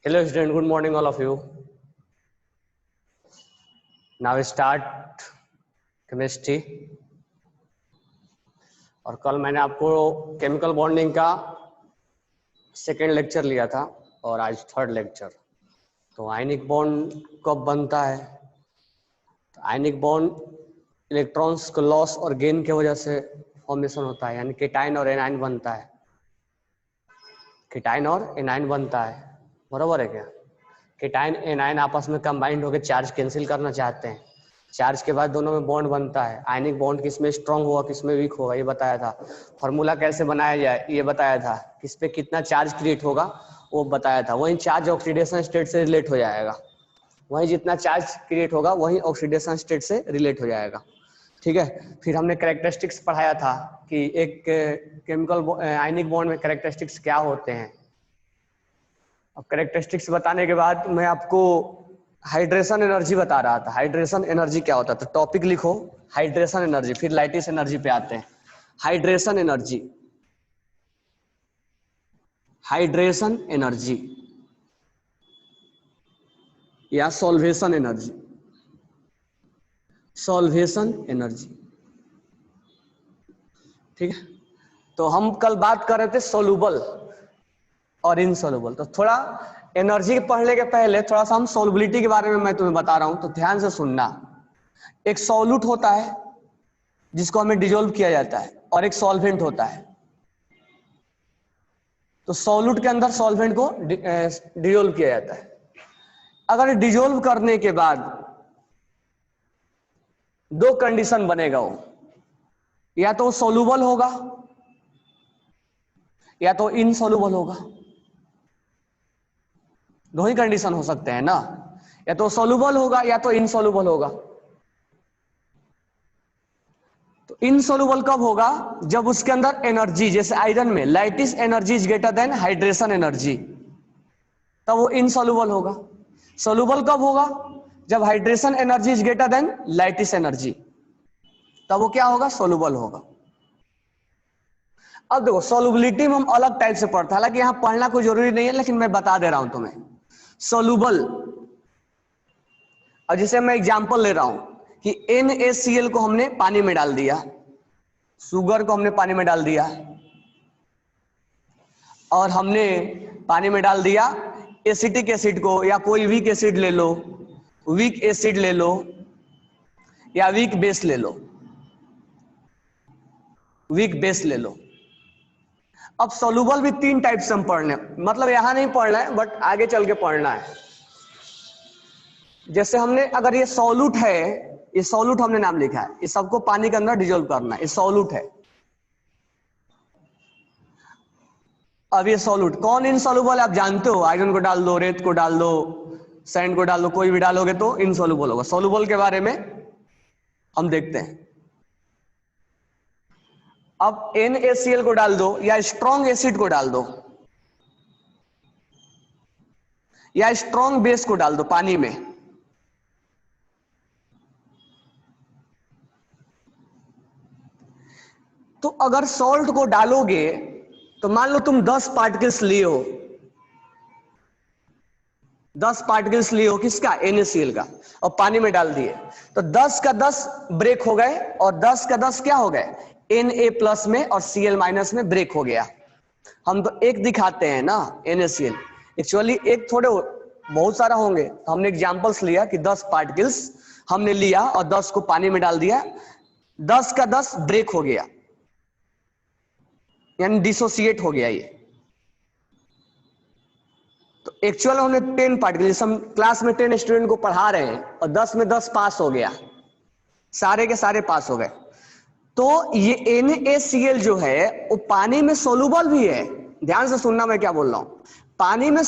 Hello student, good morning all of you. Now we start chemistry. और कल मैंने आपको केमिकल बॉन्डिंग का सेकेंड लेक्चर लिया था और आज थर्ड लेक्चर। तो आयनिक बॉन्ड कब बनता है? तो आयनिक बॉन्ड इलेक्ट्रॉन्स को लॉस और गेन की वजह से फॉर्मेशन होता है, यानी केटाइन और एनाइन बनता है। केटाइन और एनाइन बनता है, बराबर है क्या? केटाइन एनाइन आपस में कंबाइंड होकर चार्ज कैंसिल करना चाहते हैं। चार्ज के बाद दोनों में बॉन्ड बनता है। आयनिक बॉन्ड किसमें स्ट्रांग होगा, किसमें वीक होगा, ये बताया था। फॉर्मूला कैसे बनाया जाए ये बताया था। किस पे कितना चार्ज क्रिएट होगा वो बताया था। वहीं चार्ज ऑक्सीडेशन स्टेट से रिलेट हो जाएगा। वहीं जितना चार्ज क्रिएट होगा वहीं ऑक्सीडेशन स्टेट से रिलेट हो जाएगा। ठीक है। फिर हमने कैरेक्टरिस्टिक्स पढ़ाया था कि एक केमिकल आयनिक बॉन्ड में कैरेक्टरिस्टिक्स क्या होते हैं। अब कैरेक्टरिस्टिक्स बताने के बाद मैं आपको हाइड्रेशन एनर्जी बता रहा था। हाइड्रेशन एनर्जी क्या होता है? तो टॉपिक लिखो हाइड्रेशन एनर्जी, फिर लाइटिस एनर्जी पे आते हैं। हाइड्रेशन एनर्जी, हाइड्रेशन एनर्जी या सॉल्वेशन एनर्जी, सॉल्वेशन एनर्जी। ठीक है। तो हम कल बात कर रहे थे सोलुबल और इनसोलुबल। तो थोड़ा एनर्जी पढ़ने के पहले थोड़ा सा हम सोलबिलिटी के बारे में मैं तुम्हें बता रहा हूं, तो ध्यान से सुनना। एक सॉल्यूट होता है जिसको हमें डिजोल्व किया जाता है और एक सॉल्वेंट होता है। तो सॉल्यूट के अंदर सॉल्वेंट को डिजोल्व किया जाता है। अगर डिजोल्व करने के बाद दो कंडीशन बनेगा, वो या तो सोलुबल होगा या तो इनसोलुबल होगा। दो ही कंडीशन हो सकते हैं ना, या तो सोलुबल होगा या तो इनसोलुबल होगा। तो इनसोलुबल कब होगा? जब उसके अंदर एनर्जी, जैसे आयरन में lattice energy is greater than hydration energy, तब वो इनसोलुबल होगा। सोलुबल कब होगा? जब hydration energy is greater than lattice energy, तब वो क्या होगा? सोलुबल होगा। अब देखो सोलुबिलिटी में हम अलग टाइप से पढ़ते हैं, हालांकि यहां पढ़ना कोई जरूरी नहीं है, लेकिन मैं बता दे रहा हूं तुम्हें। सोलुबल, और जैसे मैं एग्जांपल ले रहा हूं कि NaCl को हमने पानी में डाल दिया, शुगर को हमने पानी में डाल दिया, और हमने पानी में डाल दिया एसिटिक एसिड को, या कोई वीक एसिड ले लो, वीक एसिड ले लो या वीक बेस ले लो, वीक बेस ले लो। अब सोलुबल भी तीन टाइप से हम पढ़ने, मतलब यहां नहीं पढ़ना है बट आगे चल के पढ़ना है। जैसे हमने, अगर ये सॉल्यूट है, ये सॉल्यूट हमने नाम लिखा है, इस सबको पानी के अंदर डिजोल्व करना है, ये सॉल्यूट है। अब ये सॉल्यूट कौन इनसॉल्युबल है आप जानते हो? आयरन को डाल दो, रेत को डाल दो, सैंड को डाल दो, कोई भी डालोगे तो इनसॉल्युबल होगा। सॉल्युबल के बारे में हम देखते हैं। अब NaCl को डाल दो या स्ट्रॉन्ग एसिड को डाल दो या स्ट्रॉन्ग बेस को डाल दो पानी में, तो अगर सॉल्ट को डालोगे तो मान लो तुम 10 पार्टिकल्स लिए हो, 10 पार्टिकल्स लिए हो किसका? NaCl का, और पानी में डाल दिए, तो 10 का 10 ब्रेक हो गए और 10 का 10 क्या हो गए? Na प्लस में और Cl माइनस में ब्रेक हो गया। हम तो एक दिखाते हैं ना NaCl, एक्चुअली एक थोड़े बहुत सारा होंगे। तो हमने एग्जांपल्स लिया कि 10 पार्टिकल्स हमने लिया और 10 को पानी में डाल दिया, 10 का 10 ब्रेक हो गया, यानी डिसोसिएट हो गया ये। तो एक्चुअल हमने 10 पार्टिकल, जैसे हम क्लास में 10 स्टूडेंट को पढ़ा रहे हैं और 10 में 10 पास हो गया, सारे के सारे पास हो गए। तो ये NaCl जो है वो पानी में सोलुबल भी है। ध्यान से सुनना मैं क्या बोल रहा हूं। पानी में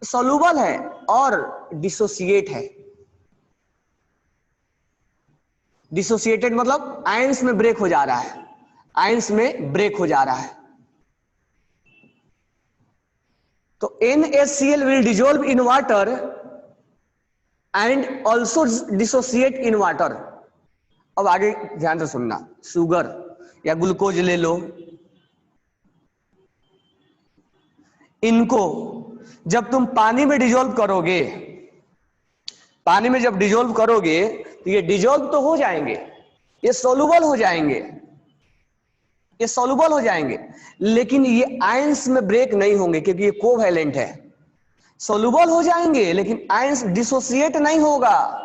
सोलुबल है और डिसोसिएट है। डिसोसिएटेड मतलब आयंस में ब्रेक हो जा रहा है, आयंस में ब्रेक हो जा रहा है। तो NaCl will dissolve in water and also dissociate in water। अब आगे ध्यान से सुनना, शुगर या ग्लूकोज ले लो इनको जब तुम पानी में डिजोल्व करोगे, पानी में जब डिजोल्व करोगे तो ये डिजोल्व तो हो जाएंगे, ये सोलुबल हो जाएंगे, ये सोलुबल हो जाएंगे, लेकिन ये आयंस में ब्रेक नहीं होंगे क्योंकि ये कोवैलेंट है। सोलुबल हो जाएंगे लेकिन आयंस डिसोसिएट नहीं होगा।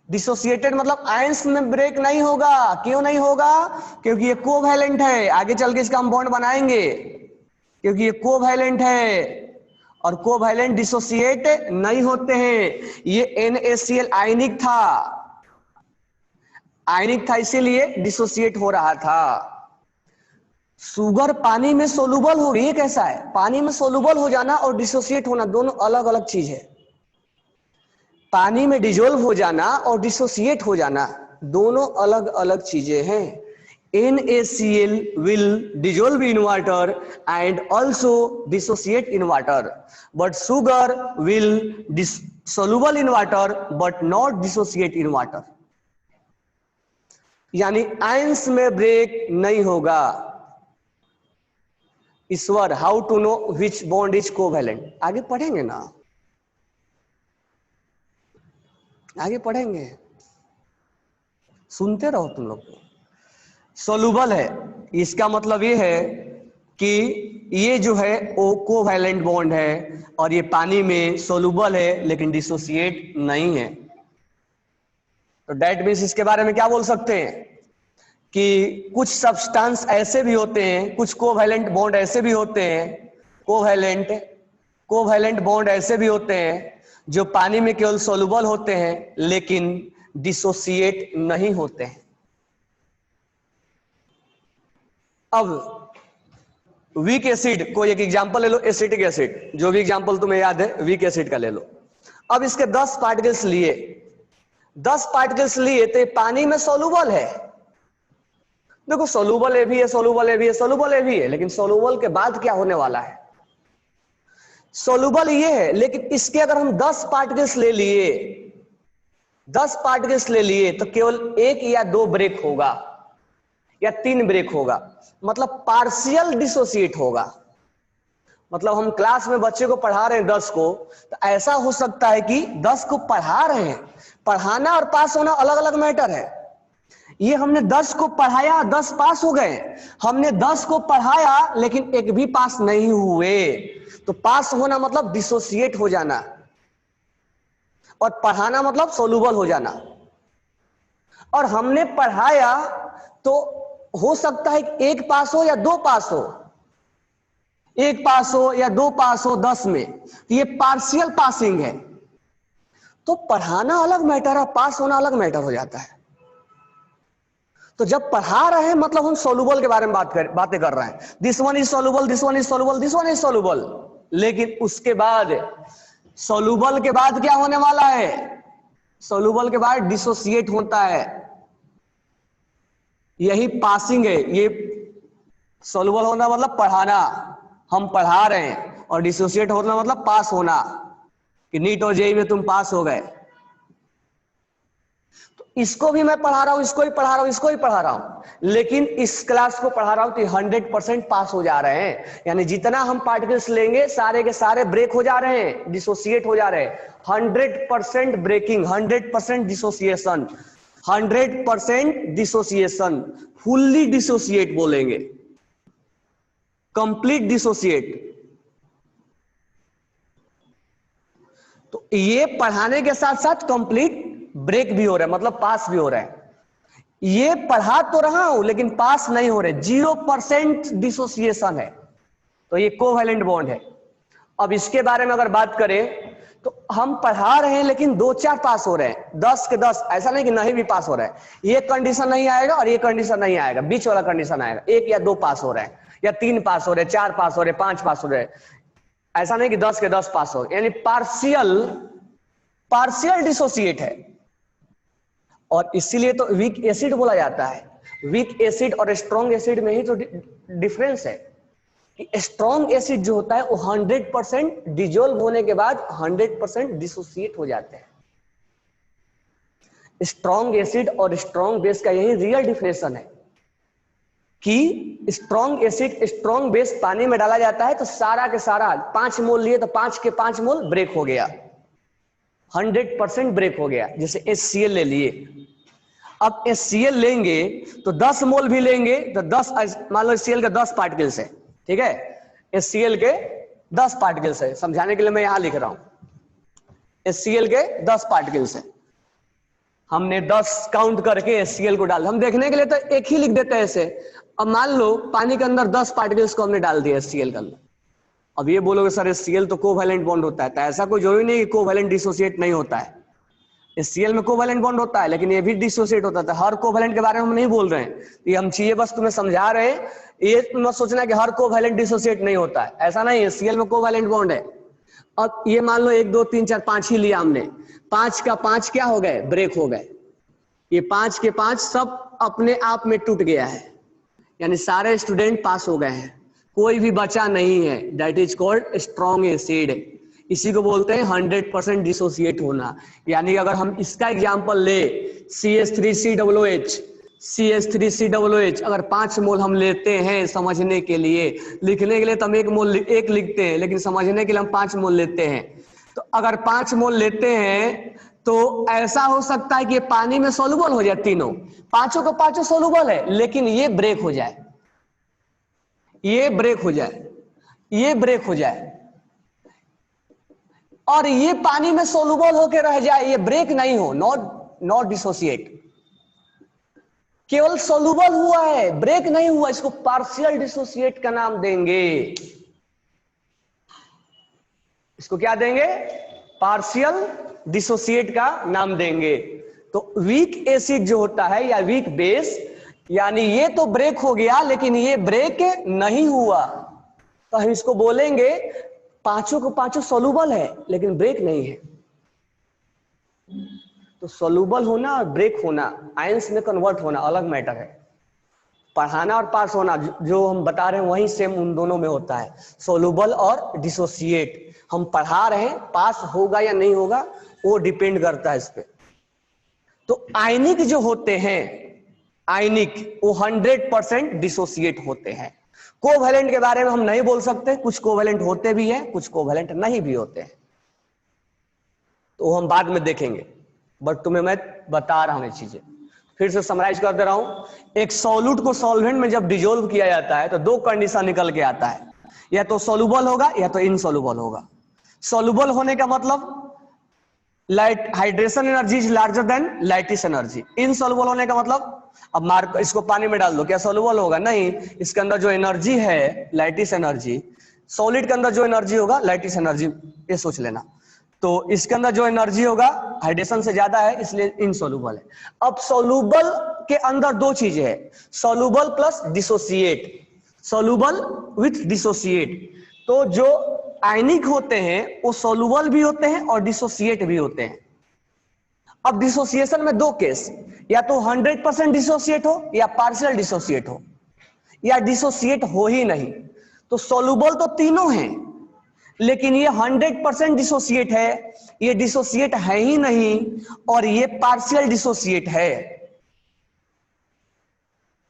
डिसोसिएटेड मतलब आयंस में ब्रेक नहीं होगा। क्यों नहीं होगा? क्योंकि ये कोवैलेंट है। आगे चल के इसका हम बॉन्ड बनाएंगे, क्योंकि ये कोवैलेंट है और कोवैलेंट डिसोसिएट नहीं होते हैं। ये NaCl आयनिक था, आयनिक था इसीलिए डिसोसिएट हो रहा था। शुगर पानी में सोलुबल हो, ये कैसा है? पानी में सोलुबल हो जाना और डिसोसिएट होना दोनों अलग अलग चीज है। पानी में डिजोल्व हो जाना और डिसोसिएट हो जाना दोनों अलग अलग चीजें हैं। NaCl will dissolve in water and also dissociate in water, but sugar will soluble in water but not dissociate in water. यानी आयंस में ब्रेक नहीं होगा। Ishwar, how to know which bond is covalent? आगे पढ़ेंगे ना, आगे पढ़ेंगे, सुनते रहो तुम लोग। सोलुबल है, इसका मतलब ये है कि ये जो है वो कोवैलेंट बॉन्ड है और ये पानी में सोलुबल है लेकिन डिसोसिएट नहीं है। तो दैट मींस इसके बारे में क्या बोल सकते हैं कि कुछ सब्सटेंस ऐसे भी होते हैं, कुछ कोवैलेंट बॉन्ड ऐसे भी होते हैं, कोवैलेंट बॉन्ड ऐसे भी होते हैं जो पानी में केवल सोलुबल होते हैं लेकिन डिसोसिएट नहीं होते हैं। अब वीक एसिड को एक एग्जांपल ले लो, एसिटिक एसिड, जो भी एग्जांपल तुम्हें याद है वीक एसिड का ले लो। अब इसके 10 पार्टिकल्स लिए, 10 पार्टिकल्स लिए तो पानी में सोलुबल है। देखो सोलुबल ए भी है, सोलुबल ए भी है, सोलुबल ए भी है, लेकिन सोलुबल के बाद क्या होने वाला है? सोलुबल ये है, लेकिन इसके अगर हम 10 पार्टिकल्स ले लिए, 10 पार्टिकल्स ले लिए तो केवल 1 या 2 ब्रेक होगा या 3 ब्रेक होगा, मतलब पार्शियल डिसोसिएट होगा। मतलब हम क्लास में बच्चे को पढ़ा रहे हैं 10 को, तो ऐसा हो सकता है कि 10 को पढ़ा रहे हैं, पढ़ाना और पास होना अलग अलग मैटर है। ये हमने 10 को पढ़ाया, 10 पास हो गए, हमने 10 को पढ़ाया लेकिन एक भी पास नहीं हुए, तो पास होना मतलब डिसोसिएट हो जाना और पढ़ाना मतलब सोलुबल हो जाना। और हमने पढ़ाया तो हो सकता है कि 1 पास हो या 2 पास हो, 1 पास हो या 2 पास हो 10 में, ये पार्शियल पासिंग है। तो पढ़ाना अलग मैटर है, पास होना अलग मैटर हो जाता है। तो जब पढ़ा रहे हैं मतलब हम सोलुबल के बारे में बातें कर रहे हैं, this one is soluble, this one is soluble, this one is soluble. लेकिन उसके बाद सोलुबल के बाद क्या होने वाला है? सोलुबल के बाद डिसोसिएट होता है, यही पासिंग है। ये सोलुबल होना मतलब पढ़ाना, हम पढ़ा रहे हैं, और डिसोसिएट होना मतलब पास होना, कि नीट और जेईई में तुम पास हो गए। तो इसको भी मैं पढ़ा रहा हूं, इसको भी पढ़ा रहा हूं, इसको भी पढ़ा रहा हूं, लेकिन इस क्लास को पढ़ा रहा हूं तो 100% पास हो जा रहे हैं। यानी जितना हम पार्टिकल्स लेंगे सारे के सारे ब्रेक हो जा रहे हैं, डिसोसिएट हो जा रहे हैं। 100% breaking, 100% dissociation, 100% dissociation, fully dissociate बोलेंगे, कंप्लीट डिसोसिएट। तो ये पढ़ाने के साथ साथ कंप्लीट ब्रेक भी हो रहा है, मतलब पास भी हो रहा है। ये पढ़ा तो रहा हूं लेकिन पास नहीं हो रहे, 0% डिसोसिएशन है। तो ये कोवैलेंट बॉन्ड है। अब इसके बारे में अगर बात करें तो हम पढ़ा रहे हैं लेकिन 2-4 पास हो रहे हैं, 10 के 10, ऐसा नहीं कि नहीं भी पास हो रहा है। ये कंडीशन नहीं आएगा और ये कंडीशन नहीं आएगा, बीच वाला कंडीशन आएगा, 1 या 2 पास हो रहे हैं, या 3 पास हो रहे हैं, 4 पास हो रहे हैं, 5 पास हो रहे हैं। ऐसा नहीं कि 10 के 10 पास हो, यानी पार्शियल डिसोसिएट है। और इसीलिए तो वीक एसिड बोला जाता है। वीक एसिड और स्ट्रॉन्ग एसिड में ही तो डिफरेंस है कि स्ट्रॉन्ग एसिड जो होता है वो 100% डिजोल्व होने के बाद 100% डिसोसिएट हो जाते हैं। स्ट्रॉन्ग एसिड और स्ट्रॉन्ग बेस का यही रियल डिफिनेशन है। कि स्ट्रॉन्ग एसिड स्ट्रॉन्ग बेस पानी में डाला जाता है तो सारा के सारा 5 मोल लिए तो 5 के 5 मोल ब्रेक हो गया, 100% ब्रेक हो गया। जैसे HCl ले लिए, अब HCl लेंगे तो 10 मोल भी लेंगे तो 10, मान लो HCl के 10 पार्टिकल्स है, ठीक है, HCl के 10 पार्टिकल्स है, समझाने के लिए मैं यहां लिख रहा हूं, HCl के 10 पार्टिकल्स है, हमने 10 काउंट करके HCl को डाल, हम देखने के लिए तो एक ही लिख देते हैं ऐसे। अब मान लो पानी के अंदर 10 पार्टिकल्स को हमने डाल दिया HCl के अंदर, अब ये बोलोगे सर HCl तो कोवैलेंट बॉन्ड होता है, तो ऐसा कोई जरूरी नहीं कि कोवैलेंट डिसोसिएट नहीं होता है, HCl में कोवैलेंट बॉन्ड होता है लेकिन ये भी डिसोसिएट होता है। हर कोवैलेंट के बारे में हम नहीं बोल रहे हैं, ये हम चीजें बस तुम्हें समझा रहे हैं, ये मत सोचना कि हर कोवैलेंट डिसोसिएट नहीं होता है, ऐसा नहीं है, HCl में कोवैलेंट बॉन्ड है। अब ये मान लो 1 2 3 4 5 ही लिया हमने, 5 का 5 क्या हो गए, ब्रेक हो गए, ये 5 के 5 सब अपने आप में टूट गया है, यानी सारे स्टूडेंट पास हो गए हैं, कोई भी बचा नहीं है, that is called strong acid. इसी को बोलते हैं 100% डिसोसिएट होना। यानी अगर हम इसका एग्जांपल ले CH3COOH, CH3COOH अगर 5 मोल हम लेते हैं समझने के लिए, लिखने के लिए तो हम 1 मोल एक लिखते हैं, लेकिन समझने के लिए हम 5 मोल लेते हैं। तो अगर 5 मोल लेते हैं तो ऐसा हो सकता है कि पानी में सोलुबल हो जाए, तीनों पांचों के पांचों सोलुबल है, लेकिन ये ब्रेक हो जाए, ये ब्रेक हो जाए, ये ब्रेक हो जाए, और ये पानी में सोलुबल होकर रह जाए, ये ब्रेक नहीं हो, नॉट डिसोसिएट, केवल सोलुबल हुआ है, ब्रेक नहीं हुआ, इसको पार्शियल डिसोसिएट का नाम देंगे। इसको क्या देंगे, पार्शियल डिसोसिएट का नाम देंगे। तो वीक एसिड जो होता है या वीक बेस, यानी ये तो ब्रेक हो गया लेकिन ये ब्रेक नहीं हुआ, तो हम इसको बोलेंगे पांचों को पांचों सोलुबल है लेकिन ब्रेक नहीं है। तो सोलुबल होना और ब्रेक होना, आयंस में कन्वर्ट होना अलग मैटर है, पढ़ाना और पास होना जो हम बता रहे हैं वही सेम उन दोनों में होता है, सोलुबल और डिसोसिएट। हम पढ़ा रहे हैं, पास होगा या नहीं होगा वो डिपेंड करता है इस पे। तो आयनिक जो होते हैं, आयनिक वो 100% डिसोसिएट होते हैं। कोवैलेंट के बारे में हम नहीं बोल सकते, कुछ कोवैलेंट होते भी हैं, कुछ कोवैलेंट नहीं भी होते हैं, तो हम बाद में देखेंगे, बट तुम्हें मैं बता रहा हूं ये चीजें। फिर से समराइज कर दे रहा हूं, एक सॉल्यूट को सॉल्वेंट में जब डिजोल्व किया जाता है तो 2 कंडीशन निकल के आता है, या तो सोलुबल होगा या तो इनसोलुबल होगा। सोलुबल होने का मतलब light hydration energy is larger than lattice energy. Insoluble होने का मतलब, अब मार्क इसको पानी में डाल दो, क्या सोलुबल होगा, नहीं, इसके अंदर जो एनर्जी है लाइटिस एनर्जी, सॉलिड के अंदर जो एनर्जी होगा लाइटिस एनर्जी, ये सोच लेना। तो इसके अंदर जो एनर्जी होगा हाइड्रेशन से ज्यादा है, इसलिए इनसोलुबल है। अब सोलुबल के अंदर 2 चीजें है, soluble plus dissociate, soluble with dissociate. तो जो आयनिक होते हैं वो सोलुबल भी होते हैं और डिसोसिएट भी होते हैं। अब डिसोसिएशन में 2 केस, या तो 100% डिसोसिएट हो या पार्शियल डिसोसिएट हो, या डिसोसिएट हो ही नहीं। तो सोलुबल तो तीनों हैं, लेकिन ये 100% डिसोसिएट है, ये डिसोसिएट है ही नहीं, और ये पार्शियल डिसोसिएट है,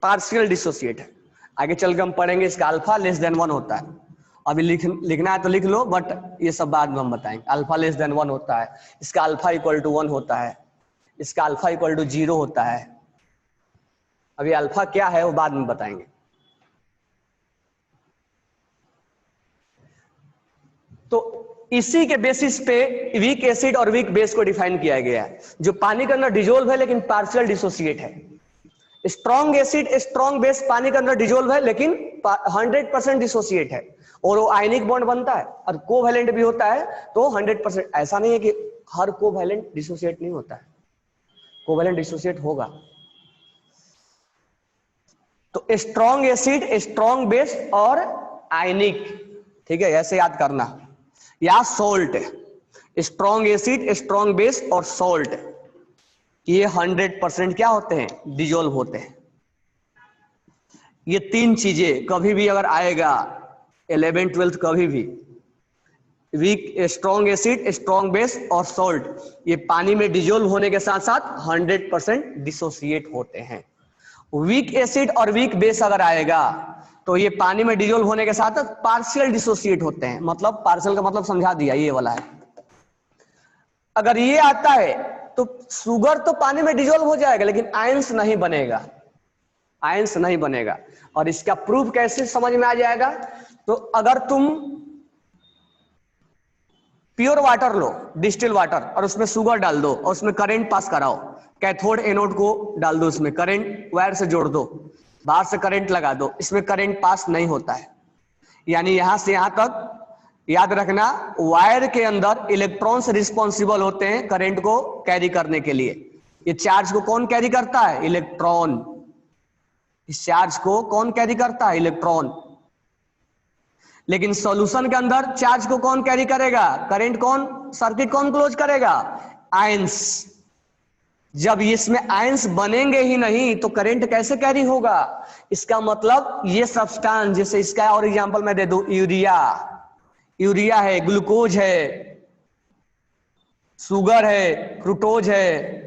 पार्शियल डिसोसिएट है। आगे चल के हम पढ़ेंगे इसका अल्फा लेस देन 1 होता है, अभी लिखना है तो लिख लो, बट ये सब बाद में हम बताएंगे। अल्फा लेस देन 1 होता है, इसका अल्फा इक्वल टू 1 होता है, इसका अल्फा इक्वल टू 0 होता है। अभी अल्फा क्या है वो बाद में बताएंगे। तो इसी के बेसिस पे वीक एसिड और वीक बेस को डिफाइन किया गया है, जो पानी के अंदर डिजोल्व है लेकिन पार्शियल डिसोसिएट है। स्ट्रॉन्ग एसिड स्ट्रॉन्ग बेस पानी के अंदर डिजोल्व है लेकिन 100% डिसोसिएट है, और वो आयनिक बॉन्ड बनता है और कोवैलेंट भी होता है, तो 100%। ऐसा नहीं है कि हर कोवैलेंट डिसोसिएट नहीं होता है, कोवैलेंट डिसोसिएट होगा। तो स्ट्रॉन्ग एसिड स्ट्रॉन्ग बेस और आयनिक, ठीक है, ऐसे याद करना। या salt, strong acid strong base और सोल्ट, ये 100% क्या होते हैं, डिजोल्व होते हैं। ये 3 चीजें कभी भी अगर आएगा 11th 12th कभी भी, weak strong acid strong base और सोल्ट, ये पानी में डिजोल्व होने के साथ साथ 100% डिसोसिएट होते हैं। वीक एसिड और वीक बेस अगर आएगा तो ये पानी में डिजोल्व होने के साथ पार्शियल डिसोसिएट होते हैं। मतलब पार्शियल का मतलब समझा दिया, ये वाला है। अगर ये आता है तो शुगर तो पानी में डिजोल्व हो जाएगा लेकिन आयंस नहीं बनेगा, आयंस नहीं बनेगा। और इसका प्रूफ कैसे समझ में आ जाएगा? तो अगर तुम प्योर वाटर लो, डिस्टिल वाटर, और उसमें शुगर डाल दो और उसमें करंट पास कराओ, कैथोड एनोड को डाल दो, उसमें करंट वायर से जोड़ दो, बाहर से करंट लगा दो, इसमें करंट पास नहीं होता है। यानी यहां से यहां तक याद रखना, वायर के अंदर इलेक्ट्रॉन्स रिस्पॉन्सिबल होते हैं करंट को कैरी करने के लिए। ये चार्ज को कौन कैरी करता है? इलेक्ट्रॉन। इस चार्ज को कौन कैरी करता है? इलेक्ट्रॉन। लेकिन सॉल्यूशन के अंदर चार्ज को कौन कैरी करेगा? करंट कौन, सर्किट कौन क्लोज करेगा? आयंस। जब इसमें आयंस बनेंगे ही नहीं तो करंट कैसे कैरी होगा? इसका मतलब ये सब्सटेंस, जैसे इसका और एग्जांपल मैं दे दूं, यूरिया, यूरिया है, ग्लूकोज है, शुगर है, फ्रुक्टोज है,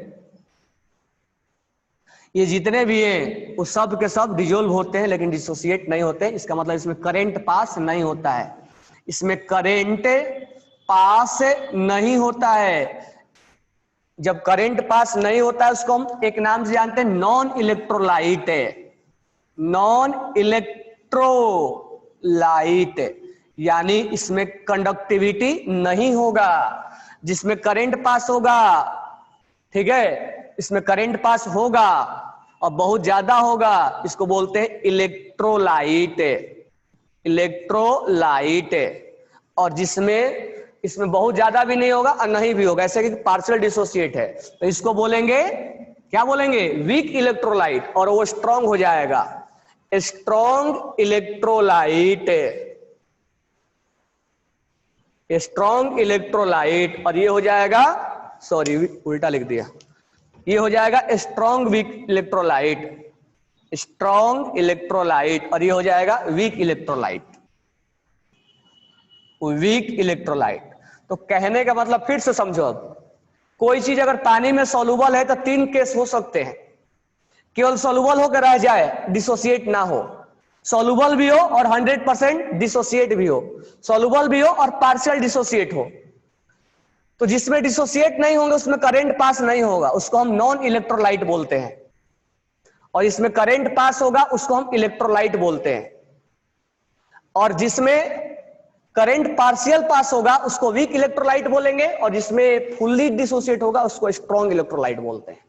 ये जितने भी हैं वो सब के सब डिजोल्व होते हैं लेकिन डिसोसिएट नहीं होते। इसका मतलब इसमें करंट पास नहीं होता है, इसमें करंट पास नहीं होता है। जब करंट पास नहीं होता है उसको हम एक नाम से जानते हैं, नॉन इलेक्ट्रोलाइट। नॉन इलेक्ट्रोलाइट यानी इसमें कंडक्टिविटी नहीं होगा। जिसमें करंट पास होगा, ठीक है, इसमें करंट पास होगा और बहुत ज्यादा होगा, इसको बोलते हैं इलेक्ट्रोलाइट। इलेक्ट्रोलाइट। और जिसमें इसमें बहुत ज्यादा भी नहीं होगा और नहीं भी होगा, ऐसे कि पार्शियल डिसोसिएट है, तो इसको बोलेंगे, क्या बोलेंगे? Weak electrolyte. और वो स्ट्रांग हो जाएगा, स्ट्रांग इलेक्ट्रोलाइट। Strong electrolyte. और ये हो जाएगा, सॉरी उल्टा लिख दिया, ये हो जाएगा strong weak electrolyte. Strong electrolyte. और ये हो जाएगा वीक इलेक्ट्रोलाइट। Weak electrolyte. तो कहने का मतलब फिर से समझो, अब कोई चीज अगर पानी में सॉल्युबल है तो तीन केस हो सकते हैं। केवल सॉल्युबल होकर रह जाए, डिसोसिएट ना हो, सॉल्युबल भी हो और 100% डिसोसिएट भी हो, सॉल्युबल भी हो और पार्शियल डिसोसिएट हो। तो जिसमें डिसोसिएट नहीं होंगे उसमें करंट पास नहीं होगा, उसको हम नॉन इलेक्ट्रोलाइट बोलते हैं। और इसमें करंट पास होगा उसको हम इलेक्ट्रोलाइट बोलते हैं। और जिसमें करंट पार्शियल पास होगा उसको वीक इलेक्ट्रोलाइट बोलेंगे, और जिसमें फुल्ली डिसोसिएट होगा उसको स्ट्रॉन्ग इलेक्ट्रोलाइट बोलते हैं।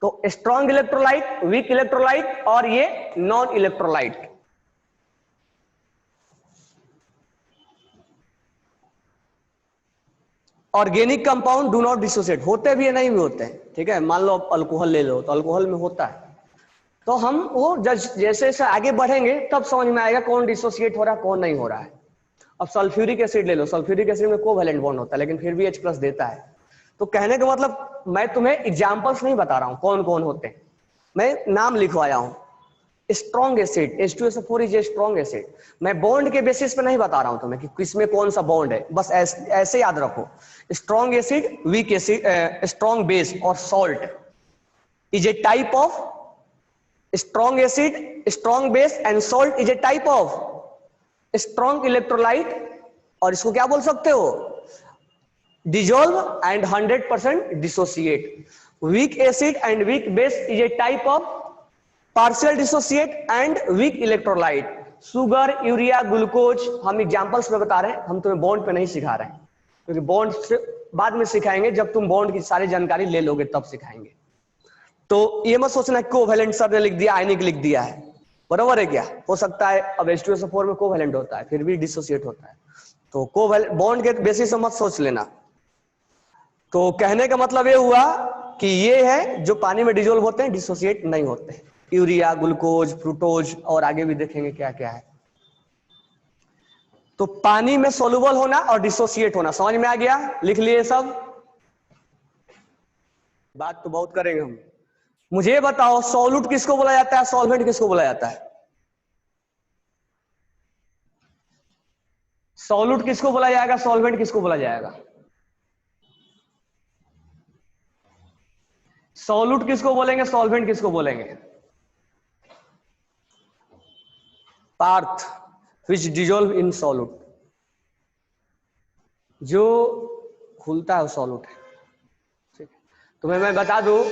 तो स्ट्रॉन्ग इलेक्ट्रोलाइट, वीक इलेक्ट्रोलाइट और ये non electrolyte. Organic compound do not dissociate, होते भी है नहीं भी होते हैं, ठीक है। मान लो अल्कोहल ले लो, तो अल्कोहल में होता है। तो हम वो जैसे जैसे आगे बढ़ेंगे तब समझ में आएगा कौन डिसोसिएट हो रहा है कौन नहीं हो रहा है। अब सल्फ्यूरिक एसिड ले लो, सल्फ्यूरिक एसिड में कोवैलेंट बॉन्ड होता है लेकिन फिर भी H+ देता है। तो कहने का मतलब मैं तुम्हें एग्जांपल्स नहीं बता रहा हूं कौन कौन होते हैं, मैं नाम लिखवाया हूं। Strong acid H2SO4 is a strong acid. मैं बॉन्ड के बेसिस पे नहीं बता रहा हूं तुम्हें कि किसमें कौन सा बॉन्ड है, बस ऐसे याद रखो। Strong acid, weak acid, strong base और salt is a type of strong acid, strong base and salt is a type of strong electrolyte. और इसको क्या बोल सकते हो? Dissolve and 100% dissociate. Weak acid and weak base is a type of partial dissociate and weak electrolyte. Sugar, urea, glucose हम examples में बता रहे हैं, हम तुम्हें बॉन्ड पे नहीं सिखा रहे हैं, क्योंकि बॉन्ड से बाद में सिखाएंगे, जब तुम बॉन्ड की सारी जानकारी ले लोगे तब सिखाएंगे। तो ये मत सोचना कोवैलेंट सर ने लिख दिया, आयनिक लिख दिया है, बराबर है क्या? हो सकता है अब H2SO4 में कोवैलेंट होता है फिर भी डिसोसिएट होता है, तो कोवैलेंट बॉन्ड के बेसिस मत सोच लेना। तो कहने का मतलब ये हुआ कि ये है जो पानी में डिजोल्व होते हैं डिसोसिएट नहीं होते हैं, यूरिया, ग्लूकोज, फ्रुक्टोज और आगे भी देखेंगे क्या क्या है। तो पानी में सोलुबल होना और डिसोसिएट होना समझ में आ गया? लिख लिए सब? बात तो बहुत करेंगे हम। मुझे बताओ सॉल्यूट किसको बोला जाता है, सॉल्वेंट किसको बोला जाता है? सॉल्यूट किसको बोला जाएगा, सॉल्वेंट किसको बोला जाएगा? सॉल्यूट किसको बोलेंगे, सॉल्वेंट किसको बोलेंगे? पार्थ विच डिजोल्व इन सॉल्यूट, जो खुलता है वो सॉल्यूट है। ठीक है, तुम्हें मैं बता दूं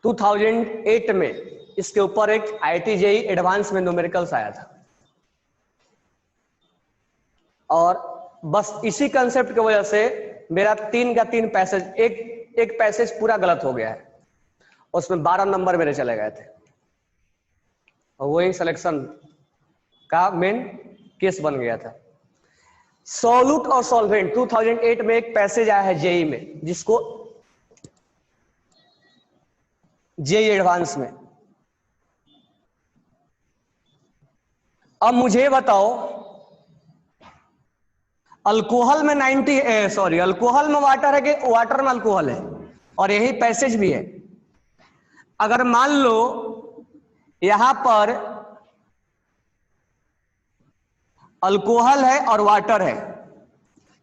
2008 में इसके ऊपर एक IIT JEE एडवांस में न्यूमेरिकल्स आया था, और बस इसी कंसेप्ट की वजह से मेरा 3 का 3 पैसेज, एक पैसेज पूरा गलत हो गया है, उसमें 12 नंबर मेरे चले गए थे, और वही सिलेक्शन का मेन केस बन गया था। सॉल्यूट और सॉल्वेंट 2008 में एक पैसेज आया है जेई में, जिसको जेई एडवांस में। अब मुझे बताओ अल्कोहल में अल्कोहल में वाटर है कि वाटर में अल्कोहल है, और यही पैसेज भी है। अगर मान लो यहां पर अल्कोहल है और वाटर है,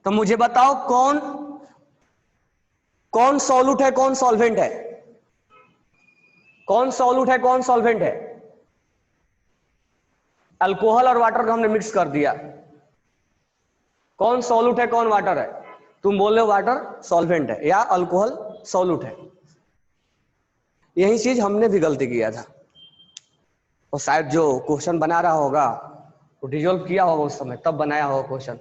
तो मुझे बताओ कौन सॉल्यूट है कौन सॉल्वेंट है? कौन सॉल्यूट है कौन सॉल्वेंट है? अल्कोहल और वाटर को हमने मिक्स कर दिया, कौन सॉल्यूट है कौन वाटर है? तुम बोल रहे हो वाटर सॉल्वेंट है या अल्कोहल सॉल्यूट है। यही चीज हमने भी गलती किया था, और शायद जो क्वेश्चन बना रहा होगा वो डिजोल्व किया होगा उस समय, तब बनाया होगा क्वेश्चन।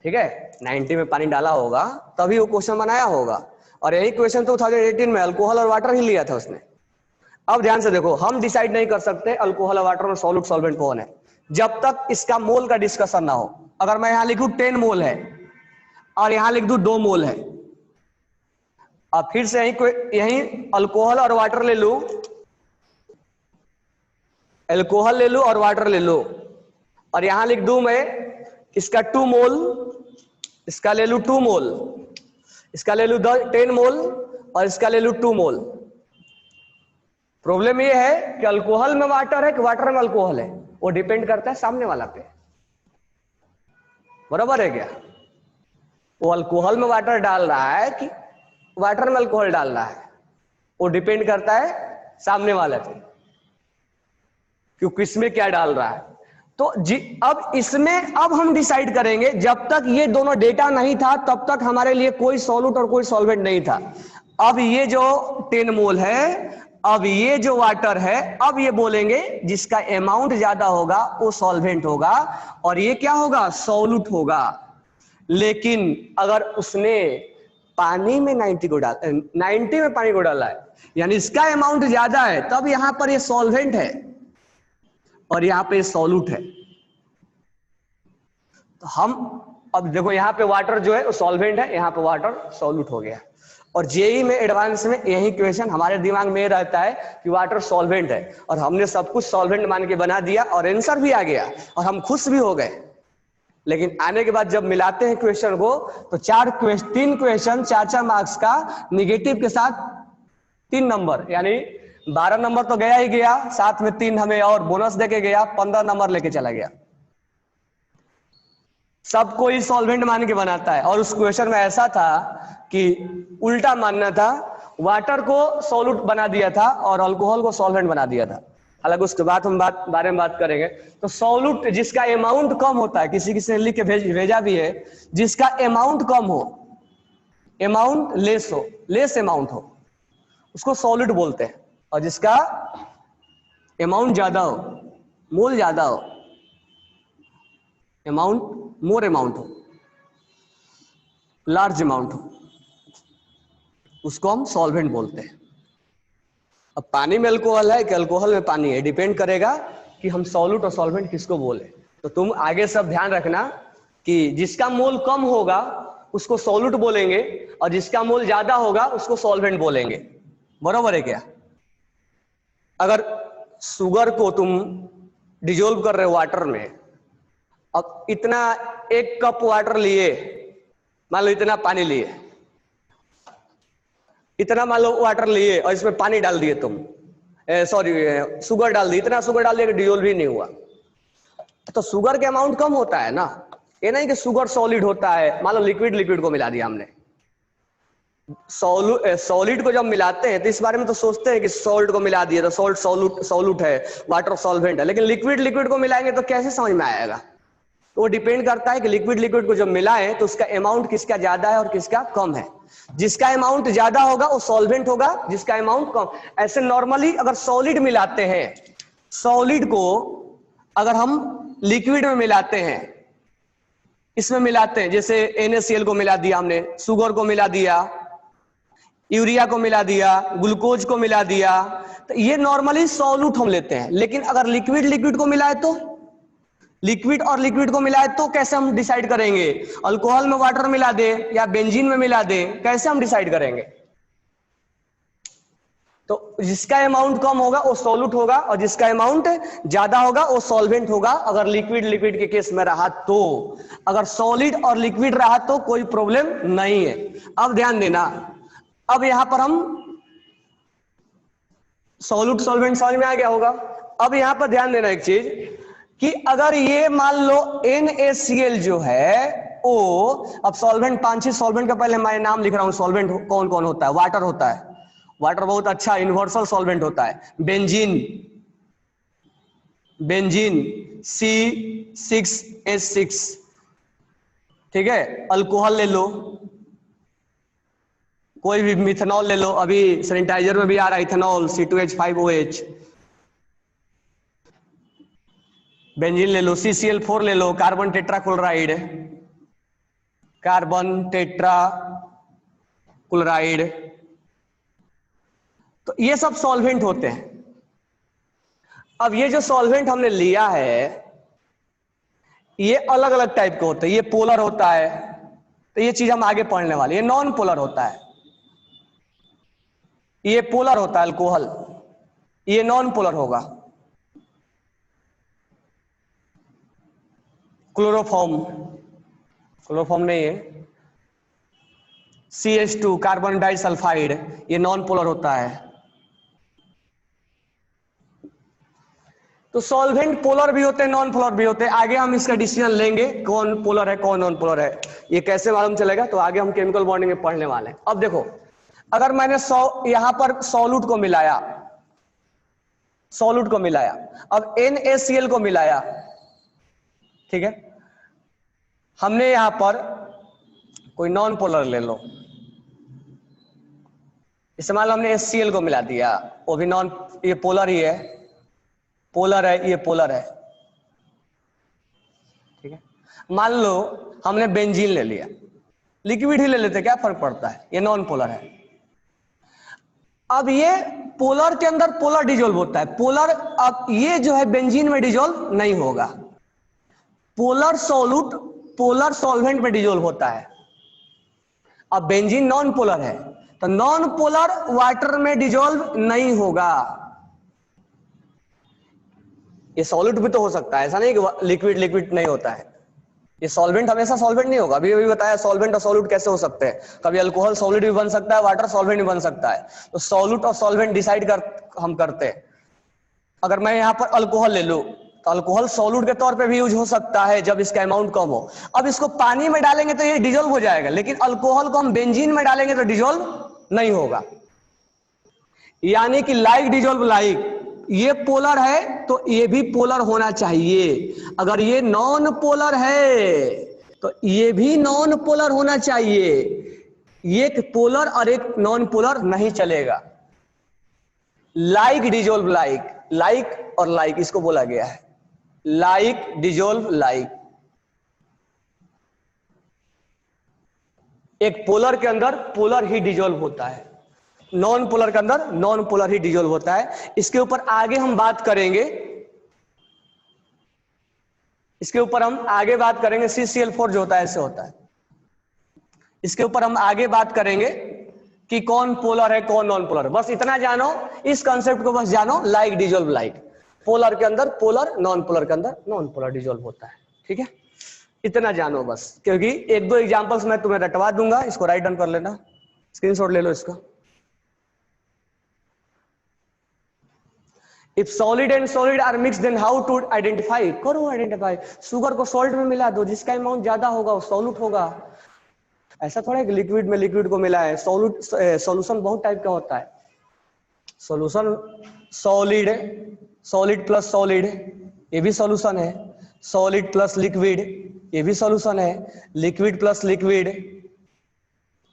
ठीक है, 90 में पानी डाला होगा तभी वो क्वेश्चन बनाया होगा, और यही क्वेश्चन 2018 में अल्कोहल और वाटर ही लिया था उसने। अब ध्यान से देखो, हम डिसाइड नहीं कर सकते अल्कोहल और वाटर में सॉल्यूट सॉल्वेंट कौन है जब तक इसका मोल का डिस्कशन ना हो। अगर मैं यहां लिखूं 10 मोल है और यहां लिख दूं 2 मोल है, अब फिर से यही अल्कोहल और वाटर ले लूं, अल्कोहल ले लूं और वाटर ले लो, और यहां लिख दूं मैं इसका 2 मोल, इसका ले लूं 2 मोल, इसका ले लूं 10 मोल, और इसका ले लूं 2 मोल। प्रॉब्लम ये है कि अल्कोहल में वाटर है कि वाटर में अल्कोहल है, वो डिपेंड करता है सामने वाला पे। बराबर है क्या? वो अल्कोहल में वाटर डाल रहा है कि वाटर में अल्कोहल डाल रहा है, वो डिपेंड करता है सामने वाले पे, क्योंकि इसमें क्या डाल रहा है। तो अब इसमें अब हम डिसाइड करेंगे, जब तक ये दोनों डेटा नहीं था तब तक हमारे लिए कोई सॉल्यूट और कोई सॉल्वेंट नहीं था। अब ये जो 10 मोल है, अब ये जो वाटर है, अब ये बोलेंगे जिसका अमाउंट ज्यादा होगा वो सॉल्वेंट होगा, और ये क्या होगा? सॉल्यूट होगा। लेकिन अगर उसने पानी में 90 में पानी को डाला है, यानी इसका अमाउंट ज्यादा है, तब यहां पर ये सॉल्वेंट है और यहां पे सॉल्यूट है। तो हम अब देखो यहां पे वाटर जो है वो सॉल्वेंट है, यहां पे वाटर सॉल्यूट हो गया। और जेई में एडवांस में यही क्वेश्चन हमारे दिमाग में रहता है कि वाटर सॉल्वेंट है, और हमने सब कुछ सॉल्वेंट मान के बना दिया और आंसर भी आ गया और हम खुश भी हो गए। लेकिन आने के बाद जब मिलाते हैं क्वेश्चन को तो 3 क्वेश्चन 4 मार्क्स का निगेटिव के साथ 3 नंबर, यानी 12 नंबर तो गया ही गया, साथ में 3 हमें और बोनस देके गया, 15 नंबर लेके चला गया। सबको ही सॉल्वेंट मान के बनाता है, और उस क्वेश्चन में ऐसा था कि उल्टा मानना था, वाटर को सॉल्यूट बना दिया था और अल्कोहल को सॉल्वेंट बना दिया था। हालांकि उसके बाद हम बारे में बात करेंगे। तो सॉल्यूट जिसका अमाउंट कम होता है, किसी ने लिख के भेजा भी है, जिसका अमाउंट कम हो, अमाउंट लेस अमाउंट हो, उसको सॉल्यूट बोलते हैं, और जिसका अमाउंट ज्यादा हो, मोल ज्यादा हो, मोर अमाउंट हो, लार्ज अमाउंट हो, उसको हम सॉल्वेंट बोलते हैं। अब पानी में अल्कोहल है कि अल्कोहल में पानी है, डिपेंड करेगा कि हम सॉल्यूट और सॉल्वेंट किसको बोले। तो तुम आगे सब ध्यान रखना कि जिसका मोल कम होगा उसको सॉल्यूट बोलेंगे, और जिसका मोल ज्यादा होगा उसको सॉल्वेंट बोलेंगे। बराबर है क्या? अगर शुगर को तुम डिजोल्व कर रहे हो वाटर में, अब इतना 1 कप वाटर लिए, मान लो इतना पानी लिए, इतना मान लो वाटर लिए और इसमें पानी डाल दिए तुम, शुगर डाल दी, इतना शुगर डाल दिया कि डिजोल्व ही नहीं हुआ, तो शुगर के अमाउंट कम होता है ना। ये नहीं कि शुगर सॉलिड होता है, मान लो लिक्विड को मिला दिया हमने, सॉलिड को जब मिलाते हैं तो इस बारे में तो सोचते हैं कि सॉल्ट को मिला दिया तो सॉल्ट सॉल्यूट है, वाटर सॉल्वेंट है, लेकिन लिक्विड लिक्विड को मिलाएंगे तो कैसे समझ में आएगा? तो वो डिपेंड करता है कि लिक्विड लिक्विड को जब मिलाएं तो उसका अमाउंट किसका ज्यादा है और किसका कम है। जिसका अमाउंट ज्यादा होगा वो सॉल्वेंट होगा, जिसका अमाउंट कम। ऐसे नॉर्मली अगर सॉलिड मिलाते हैं, सॉलिड को अगर हम लिक्विड में मिलाते हैं, इसमें मिलाते हैं, जैसे NaCl को मिला दिया हमने, शुगर को मिला दिया, यूरिया को मिला दिया, ग्लूकोज को मिला दिया, तो ये नॉर्मली सॉल्यूट हम लेते हैं। लेकिन अगर लिक्विड लिक्विड को मिलाए तो, लिक्विड और लिक्विड को मिलाए तो कैसे हम डिसाइड करेंगे? अल्कोहल में वाटर मिला दे या बेंजीन में मिला दे, कैसे हम डिसाइड करेंगे? तो जिसका अमाउंट कम होगा वो सॉल्यूट होगा और जिसका अमाउंट ज्यादा होगा वो सॉल्वेंट होगा, अगर लिक्विड लिक्विड के केस में रहा तो। अगर सॉलिड और लिक्विड रहा तो कोई प्रॉब्लम नहीं है। अब ध्यान देना, अब यहां पर हम सॉल्यूट सॉल्वेंट समझ में आ गया होगा। अब यहां पर ध्यान देना एक चीज कि अगर ये मान लो NaCl जो है वो, अब सॉल्वेंट 5-6 सॉल्वेंट का पहले मैं नाम लिख रहा हूं, सॉल्वेंट कौन कौन होता है। वाटर होता है, वाटर बहुत अच्छा यूनिवर्सल सॉल्वेंट होता है। बेंजीन, बेंजीन C6H6, ठीक है। अल्कोहल ले लो, कोई भी मिथेनॉल ले लो, अभी सैनिटाइजर में भी आ रहा है इथेनॉल C2H5OH। बेंजीन ले लो, CCl4 ले लो, कार्बन टेट्राक्लोराइड, कार्बन टेट्राक्लोराइड, तो ये सब सॉल्वेंट होते हैं। अब ये जो सॉल्वेंट हमने लिया है ये अलग अलग टाइप के होते हैं। ये पोलर होता है, तो ये चीज हम आगे पढ़ने वाले। ये नॉन पोलर होता है, ये पोलर होता है अल्कोहल, ये नॉन पोलर होगा। क्लोरोफॉर्म, क्लोरोफॉर्म नहीं है। CH2 कार्बन डाइसल्फाइड, ये नॉन पोलर होता है। तो सॉल्वेंट पोलर भी होते हैं, नॉन पोलर भी होते हैं। आगे हम इसका डिसीजन लेंगे कौन पोलर है कौन नॉन पोलर है, ये कैसे मालूम चलेगा, तो आगे हम केमिकल बॉन्डिंग में पढ़ने वाले हैं। अब देखो, अगर मैंने यहां पर सॉल्यूट को मिलाया, सॉल्यूट को मिलाया, अब NaCl को मिलाया, ठीक है। हमने यहां पर कोई नॉन पोलर ले लो, इसे मान लो हमने HCl को मिला दिया, वो भी नॉन, ये पोलर ही है, पोलर है, ये पोलर है, ठीक है। मान लो हमने बेंजीन ले लिया, लिक्विड ही ले लेते, क्या फर्क पड़ता है, ये नॉन पोलर है। अब ये पोलर के अंदर पोलर डिजोल्व होता है, पोलर, अब ये जो है बेंजीन में डिजोल्व नहीं होगा। पोलर सॉल्यूट पोलर सॉल्वेंट में डिजोल्व होता है। अब बेंजीन नॉन पोलर है, तो नॉन पोलर वाटर में डिजोल्व नहीं होगा। ये सॉलिड भी तो हो सकता है, ऐसा नहीं कि लिक्विड लिक्विड नहीं होता है। ये सॉल्वेंट हमेशा सॉल्वेंट नहीं होगा। अभी अभी बताया सॉल्वेंट और सॉल्यूट कैसे हो सकते हैं, कभी अल्कोहल सॉलिड भी बन सकता है, वाटर सॉल्वेंट भी बन सकता है। तो सॉल्यूट और सॉल्वेंट डिसाइड हम करते हैं। अगर मैं यहाँ पर अल्कोहल ले लूं तो अल्कोहल सॉल्यूट के तौर पे भी यूज हो सकता है जब इसका अमाउंट कम हो। अब इसको पानी में डालेंगे तो ये डिजोल्व हो जाएगा, लेकिन अल्कोहल को हम बेंजीन में डालेंगे तो डिजोल्व नहीं होगा। यानी कि लाइक डिजोल्व लाइक, ये पोलर है तो ये भी पोलर होना चाहिए। अगर ये नॉन पोलर है तो ये भी नॉन पोलर होना चाहिए। एक पोलर और एक नॉन पोलर नहीं चलेगा। लाइक डिजोल्व लाइक, लाइक और लाइक इसको बोला गया है, लाइक डिजोल्व लाइक। एक पोलर के अंदर पोलर ही डिजोल्व होता है, नॉन पोलर के अंदर नॉन पोलर ही डिजोल्व होता है। इसके ऊपर आगे हम बात करेंगे, इसके ऊपर हम आगे बात करेंगे। CCl4 जो होता है ऐसे होता है। इसके ऊपर हम आगे बात करेंगे कि कौन पोलर है कौन नॉन पोलर। बस इतना जानो, इस कंसेप्ट को बस जानो, लाइक डिजोल्व लाइक। पोलर के अंदर पोलर, नॉन पोलर के अंदर नॉन पोलर डिजोल्व होता है, ठीक है। इतना जानो बस, क्योंकि एक दो एग्जांपल्स मैं तुम्हें रटवा दूंगा, इसको राइट डाउन कर लेना, स्क्रीनशॉट ले लो इसका। If solid and solid are mixed, then how to identify? करो आइडेंटिफाई। शुगर को सॉल्ट में मिला दो, जिसका अमाउंट ज्यादा होगा वो सॉल्यूट होगा। ऐसा थोड़ा है कि लिक्विड में लिक्विड को मिला है। सॉल्यूशन बहुत टाइप का होता है। Solution solid, solid plus solid, ये भी सॉल्यूशन है। सॉलिड प्लस लिक्विड, ये भी सॉल्यूशन है। लिक्विड प्लस लिक्विड,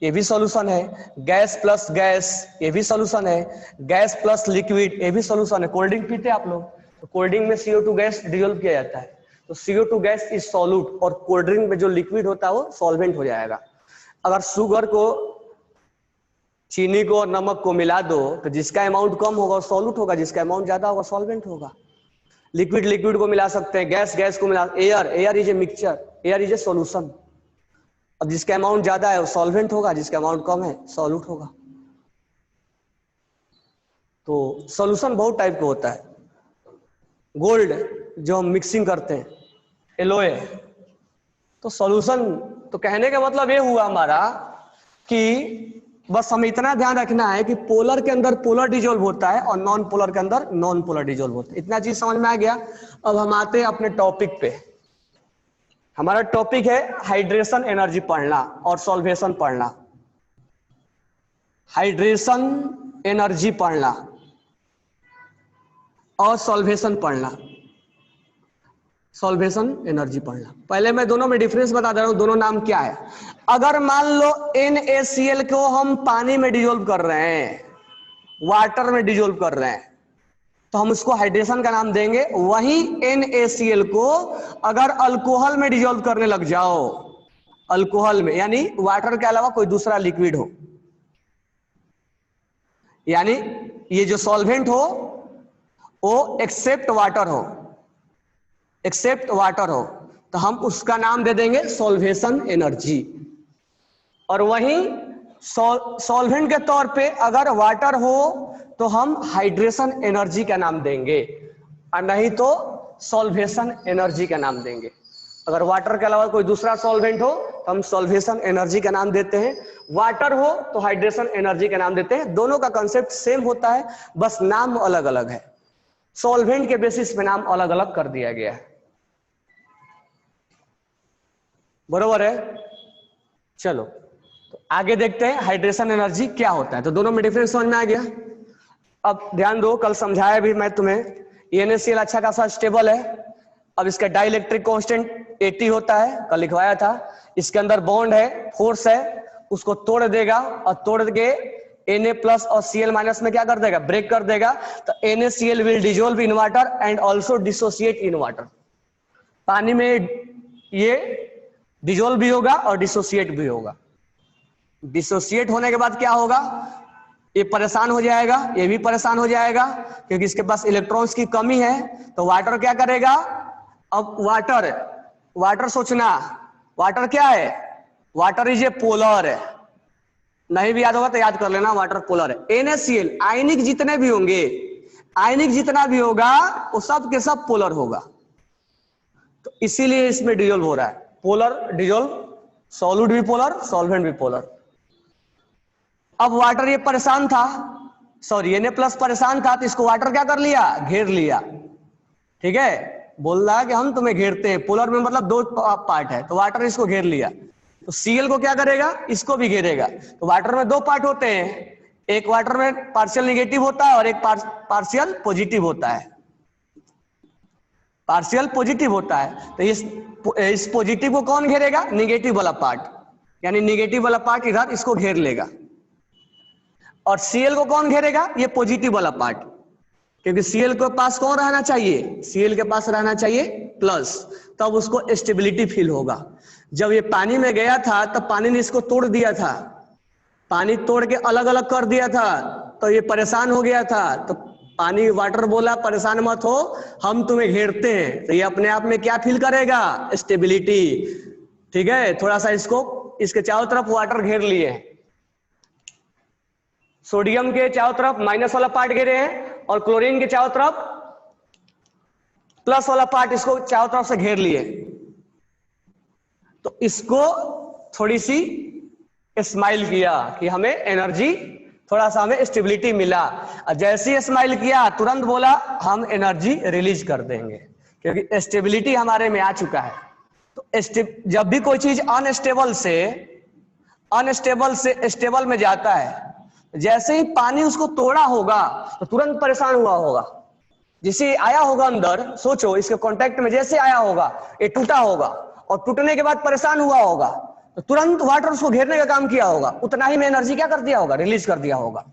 ये भी सॉल्यूशन है। गैस प्लस गैस, ये भी सॉल्यूशन है। गैस प्लस लिक्विड, ये भी सॉल्यूशन है। कोल्ड ड्रिंक पीते हैं आप लोग, तो कोल्ड ड्रिंक में CO2 गैस डिसॉल्व किया जाता है, तो CO2 गैस इज सॉल्यूट, और कोल्ड ड्रिंक में जो लिक्विड होता है वो सॉल्वेंट हो जाएगा। अगर शुगर को, चीनी को और नमक को मिला दो तो जिसका अमाउंट कम होगा वो सॉल्यूट होगा, जिसका अमाउंट ज्यादा होगा सॉल्वेंट होगा। लिक्विड लिक्विड को मिला सकते हैं, गैस गैस को मिला, air is a mixture, air is a solution. अब जिसका अमाउंट ज्यादा है वो सॉल्वेंट होगा, जिसका अमाउंट कम है सॉल्यूट होगा। तो सॉल्यूशन बहुत टाइप का होता है। गोल्ड जो हम मिक्सिंग करते हैं, एलोए, तो सॉल्यूशन। तो कहने का मतलब ये हुआ हमारा कि बस हमें इतना ध्यान रखना है कि पोलर के अंदर पोलर डिजोल्व होता है और नॉन पोलर के अंदर नॉन पोलर डिजोल्व होता है। इतना चीज समझ में आ गया। अब हम आते हैं अपने टॉपिक पे। हमारा टॉपिक है हाइड्रेशन एनर्जी पढ़ना और सॉल्वेशन पढ़ना। हाइड्रेशन एनर्जी पढ़ना और सॉल्वेशन पढ़ना। सॉल्वेशन एनर्जी पढ़ना। पहले मैं दोनों में डिफरेंस बता दे रहा हूं, दोनों नाम क्या है। अगर मान लो NaCl को हम पानी में डिजोल्व कर रहे हैं, वाटर में डिजोल्व कर रहे हैं, तो हम उसको हाइड्रेशन का नाम देंगे। वही NaCl को अगर अल्कोहल में डिजोल्व करने लग जाओ, अल्कोहल में, यानी वाटर के अलावा कोई दूसरा लिक्विड हो, यानी ये जो सॉल्वेंट हो वो एक्सेप्ट वाटर हो, एक्सेप्ट वाटर हो, तो हम उसका नाम दे देंगे सॉल्वेशन एनर्जी। और वहीं सॉल्वेंट के तौर पे अगर वाटर हो तो हम हाइड्रेशन एनर्जी का नाम देंगे, और नहीं तो सॉल्वेशन एनर्जी का नाम देंगे। अगर वाटर के अलावा कोई दूसरा सॉल्वेंट हो तो हम सॉल्वेशन एनर्जी का नाम देते हैं, वाटर हो तो हाइड्रेशन एनर्जी का नाम देते हैं। दोनों का कंसेप्ट सेम होता है, बस नाम अलग अलग है। सॉल्वेंट के बेसिस पे नाम अलग अलग कर दिया गया है। बरोबर है? चलो तो आगे देखते हैं हाइड्रेशन एनर्जी क्या होता है। तो दोनों में डिफरेंस समझ में आ गया। अब ध्यान दो, कल समझाया भी मैं तुम्हें, NaCl अच्छा खासा स्टेबल है। अब इसका डाइलेक्ट्रिक कांस्टेंट 80 होता है, कल लिखवाया था। इसके अंदर बॉन्ड है, फोर्स है, उसको तोड़ देगा और तोड़ के Na प्लस और Cl माइनस में क्या कर देगा, ब्रेक कर देगा। तो NaCl will dissolve in water and also dissociate in water. पानी में ये डिजोल्व भी होगा और डिसोसिएट भी होगा। डिसोसिएट होने के बाद क्या होगा, ये परेशान हो जाएगा, ये भी परेशान हो जाएगा, क्योंकि इसके पास इलेक्ट्रॉन्स की कमी है। तो वाटर क्या करेगा, अब वाटर सोचना, वाटर क्या है, वाटर इज ए पोलर है। नहीं भी याद होगा तो याद कर लेना, वाटर पोलर है। NaCl आयनिक जितने भी होंगे, आयनिक जितना भी होगा वो सब के सब पोलर होगा, तो इसीलिए इसमें डिजोल्व हो रहा है। पोलर डिजोल्व, सॉलिड भी पोलर, सॉल्वेंट भी पोलर। अब वाटर ये परेशान था, सॉरी Na प्लस परेशान था, तो इसको वाटर क्या कर लिया, घेर लिया। ठीक है, बोल रहा है कि हम तुम्हें घेरते हैं। पोलर में मतलब दो पार्ट है, तो वाटर इसको घेर लिया। तो Cl को क्या करेगा, इसको भी घेरेगा। तो वाटर में दो पार्ट होते हैं, एक वाटर में पार्शियल निगेटिव होता है और एक पार्शियल पॉजिटिव होता है। पार्शियल पॉजिटिव होता है, तो इस पॉजिटिव को कौन घेरेगा, निगेटिव वाला पार्ट, यानी निगेटिव वाला पार्ट इधर इसको घेर लेगा। और Cl को कौन घेरेगा, ये पॉजिटिव वाला पार्ट, क्योंकि Cl के पास कौन रहना चाहिए, Cl के पास रहना चाहिए प्लस, तब उसको स्टेबिलिटी फील होगा। जब ये पानी में गया था तब पानी ने इसको तोड़ दिया था, पानी तोड़ के अलग अलग कर दिया था, तो ये परेशान हो गया था। तो पानी, वाटर बोला परेशान मत हो, हम तुम्हें घेरते हैं। तो ये अपने आप में क्या फील करेगा, स्टेबिलिटी। ठीक है, थोड़ा सा इसको, इसके चारों तरफ वाटर घेर लिए, सोडियम के चारों तरफ माइनस वाला पार्ट घेरे हैं और क्लोरीन के चारों तरफ प्लस वाला पार्ट इसको चारों तरफ से घेर लिए। तो इसको थोड़ी सी स्माइल किया कि हमें एनर्जी, थोड़ा सा हमें स्टेबिलिटी मिला। और जैसे ही स्माइल किया तुरंत बोला हम एनर्जी रिलीज कर देंगे, क्योंकि स्टेबिलिटी हमारे में आ चुका है। तो जब भी कोई चीज अनस्टेबल से अनस्टेबल से स्टेबल में जाता है। जैसे ही पानी उसको तोड़ा होगा तो तुरंत परेशान हुआ होगा। जिसे आया होगा अंदर, सोचो इसके कांटेक्ट में जैसे आया होगा ये टूटा होगा, और टूटने के बाद परेशान हुआ होगा, तो तुरंत वाटर उसको घेरने का काम किया होगा, उतना ही में एनर्जी क्या कर दिया होगा, रिलीज कर दिया होगा।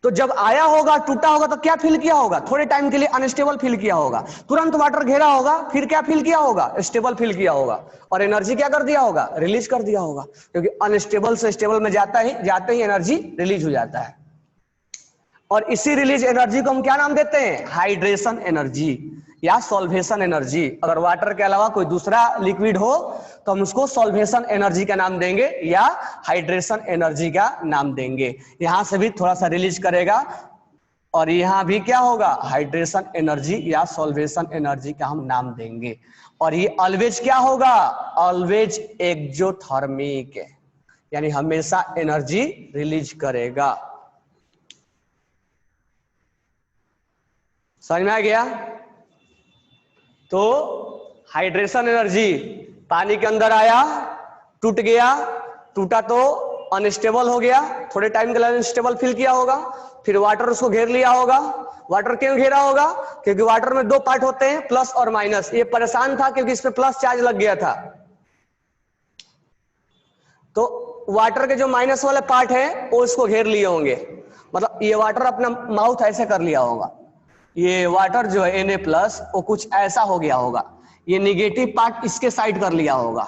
तो जब आया होगा टूटा होगा तो क्या फील किया होगा, थोड़े टाइम के लिए अनस्टेबल फील किया होगा, तुरंत वाटर घेरा होगा, फिर क्या फील किया होगा, स्टेबल फील किया होगा, और एनर्जी क्या कर दिया होगा, रिलीज कर दिया होगा। क्योंकि अनस्टेबल से स्टेबल में जाते ही एनर्जी रिलीज हो जाता है। और इसी रिलीज एनर्जी को हम क्या नाम देते हैं, हाइड्रेशन एनर्जी या सॉल्वेशन एनर्जी। अगर वाटर के अलावा कोई दूसरा लिक्विड हो तो हम उसको सॉल्वेशन एनर्जी का नाम देंगे या हाइड्रेशन एनर्जी का नाम देंगे। यहां से भी थोड़ा सा रिलीज करेगा और यहां भी क्या होगा, हाइड्रेशन एनर्जी या सॉल्वेशन एनर्जी का हम नाम देंगे। और ये ऑलवेज क्या होगा, ऑलवेज एक्सोथर्मिक, यानी हमेशा एनर्जी रिलीज करेगा। समझ में आ गया। तो हाइड्रेशन एनर्जी, पानी के अंदर आया, टूट गया, टूटा तो अनस्टेबल हो गया, थोड़े टाइम के लिए अनस्टेबल फील किया होगा, फिर वाटर उसको घेर लिया होगा। वाटर क्यों घेरा होगा, क्योंकि वाटर में दो पार्ट होते हैं, प्लस और माइनस। ये परेशान था क्योंकि इस पे प्लस चार्ज लग गया था, तो वाटर के जो माइनस वाले पार्ट है वो इसको घेर लिए होंगे। मतलब ये वाटर अपना माउथ ऐसे कर लिया होगा, ये वाटर जो है Na+ वो कुछ ऐसा हो गया होगा, ये निगेटिव पार्ट इसके साइड कर लिया होगा,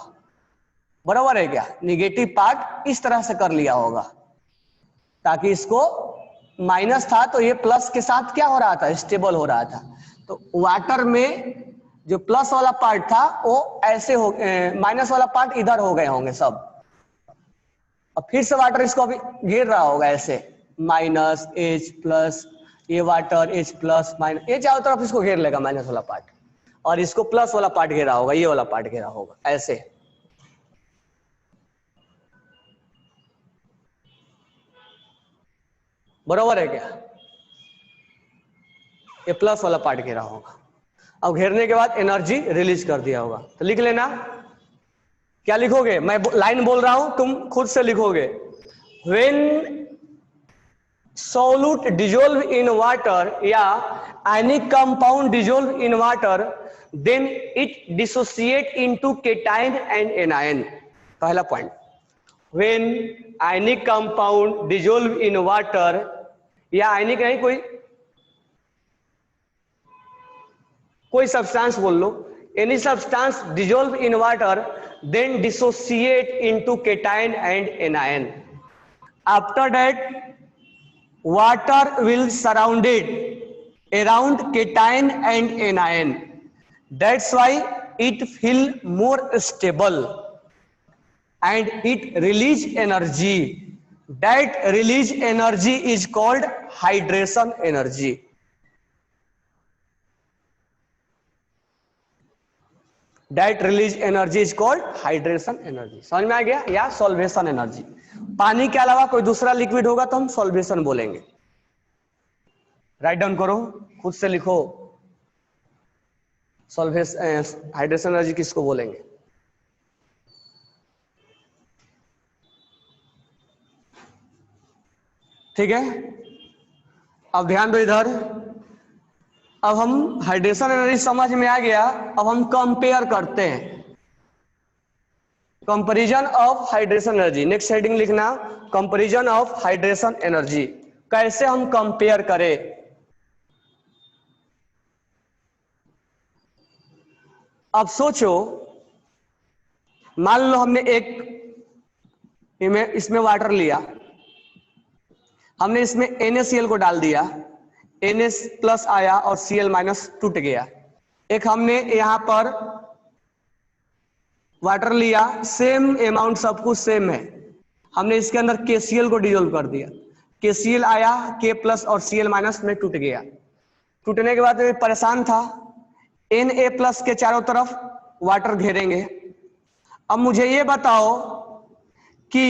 बराबर है क्या, निगेटिव पार्ट इस तरह से कर लिया होगा, ताकि इसको माइनस था तो ये प्लस के साथ क्या हो रहा था, स्टेबल हो रहा था। तो वाटर में जो प्लस वाला पार्ट था वो ऐसे हो, माइनस वाला पार्ट इधर हो गए होंगे सब, और फिर से वाटर इसको अभी घेर रहा होगा ऐसे, माइनस H+, ये वाटर H+ माइनस, ये चारों तरफ इसको घेर लेगा माइनस वाला पार्ट, और इसको प्लस वाला पार्ट घेरा होगा, ये वाला पार्ट घेरा होगा ऐसे। बराबर है क्या, ये प्लस वाला पार्ट घेरा होगा। अब घेरने के बाद एनर्जी रिलीज कर दिया होगा। तो लिख लेना, क्या लिखोगे, मैं लाइन बोल रहा हूं तुम खुद से लिखोगे। When solute dissolve in water या ionic compound dissolve in water, then it dissociate into cation and anion। पहला point, when ionic compound dissolve in water, या आयनिक नहीं, कोई सब्सटेंस बोल लो, any substance dissolve in water then dissociate into cation and anion। after that water will surrounded around cation and anion, that's why it feel more stable and it release energy, that release energy is called hydration energy। that release energy is called hydration energy। समझ में आ गया, या solvation energy. पानी के अलावा कोई दूसरा liquid होगा तो हम सॉल्वेशन बोलेंगे। राइट डाउन करो, खुद से लिखो, सॉल्वेशन हाइड्रेशन एनर्जी किसको बोलेंगे। ठीक है, अब ध्यान दो इधर। अब हम हाइड्रेशन एनर्जी समझ में आ गया, अब हम कंपेयर करते हैं, comparison of hydration energy. Next heading लिखना, कंपैरिजन ऑफ हाइड्रेशन एनर्जी। कैसे हम कंपेयर करें। अब सोचो, मान लो हमने इसमें वाटर लिया, हमने इसमें NaCl को डाल दिया, Na+ आया और Cl- टूट गया। एक हमने यहां पर वाटर लिया, सेम अमाउंट सब कुछ सेम है, हमने इसके अंदर KCl को डिजोल्व कर दिया, KCl आया, K+ और Cl- में टूट गया। टूटने के बाद परेशान था, Na+ के चारों तरफ वाटर घेरेंगे। अब मुझे ये बताओ कि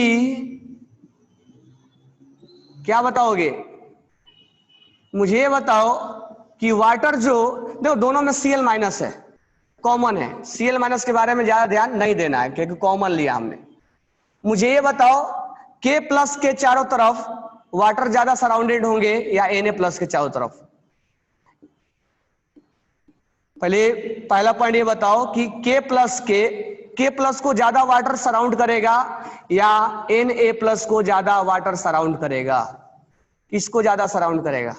क्या बताओगे, मुझे ये बताओ कि वाटर जो, देखो दोनों में Cl- है, कॉमन है। Cl- के बारे में ज्यादा ध्यान नहीं देना है क्योंकि कॉमन लिया हमने। मुझे ये बताओ के प्लस के चारों तरफ वाटर ज्यादा सराउंडेड होंगे या Na प्लस के चारों तरफ? पहला पॉइंट ये बताओ कि के प्लस को ज्यादा वाटर सराउंड करेगा या Na प्लस को ज्यादा वाटर सराउंड करेगा? किसको ज्यादा सराउंड करेगा?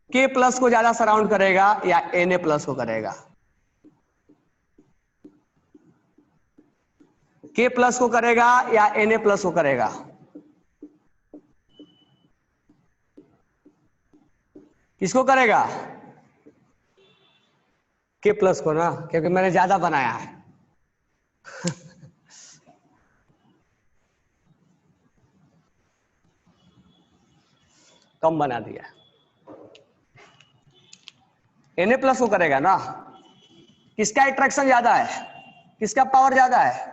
के प्लस को ज्यादा सराउंड करेगा या Na प्लस को करेगा? के प्लस को करेगा या Na प्लस को करेगा? किसको करेगा? के प्लस को ना, क्योंकि मैंने ज्यादा बनाया है। कम बना दिया। Na प्लस को करेगा ना। किसका अट्रैक्शन ज्यादा है? किसका पावर ज्यादा है?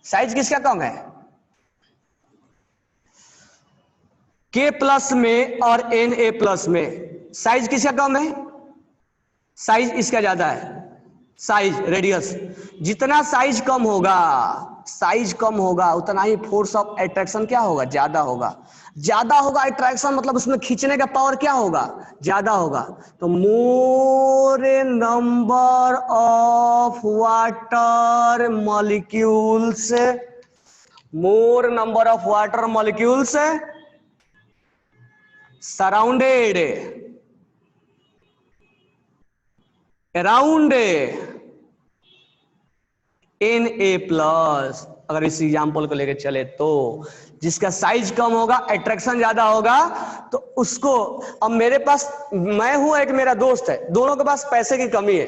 साइज किसका कम है? के प्लस में और Na प्लस में साइज किसका कम है? साइज इसका ज्यादा है। साइज रेडियस, जितना साइज कम होगा उतना ही फोर्स ऑफ अट्रैक्शन क्या होगा? ज्यादा होगा। ज्यादा होगा अट्रैक्शन, मतलब उसमें खींचने का पावर क्या होगा? ज्यादा होगा। तो more number of water molecules, more number of water molecules surrounded around Na plus. अगर इस एग्जाम्पल को लेकर चले तो जिसका साइज कम होगा अट्रैक्शन ज्यादा होगा, तो उसको, अब मेरे पास, मैं हूं एक मेरा दोस्त है, दोनों के पास पैसे की कमी है,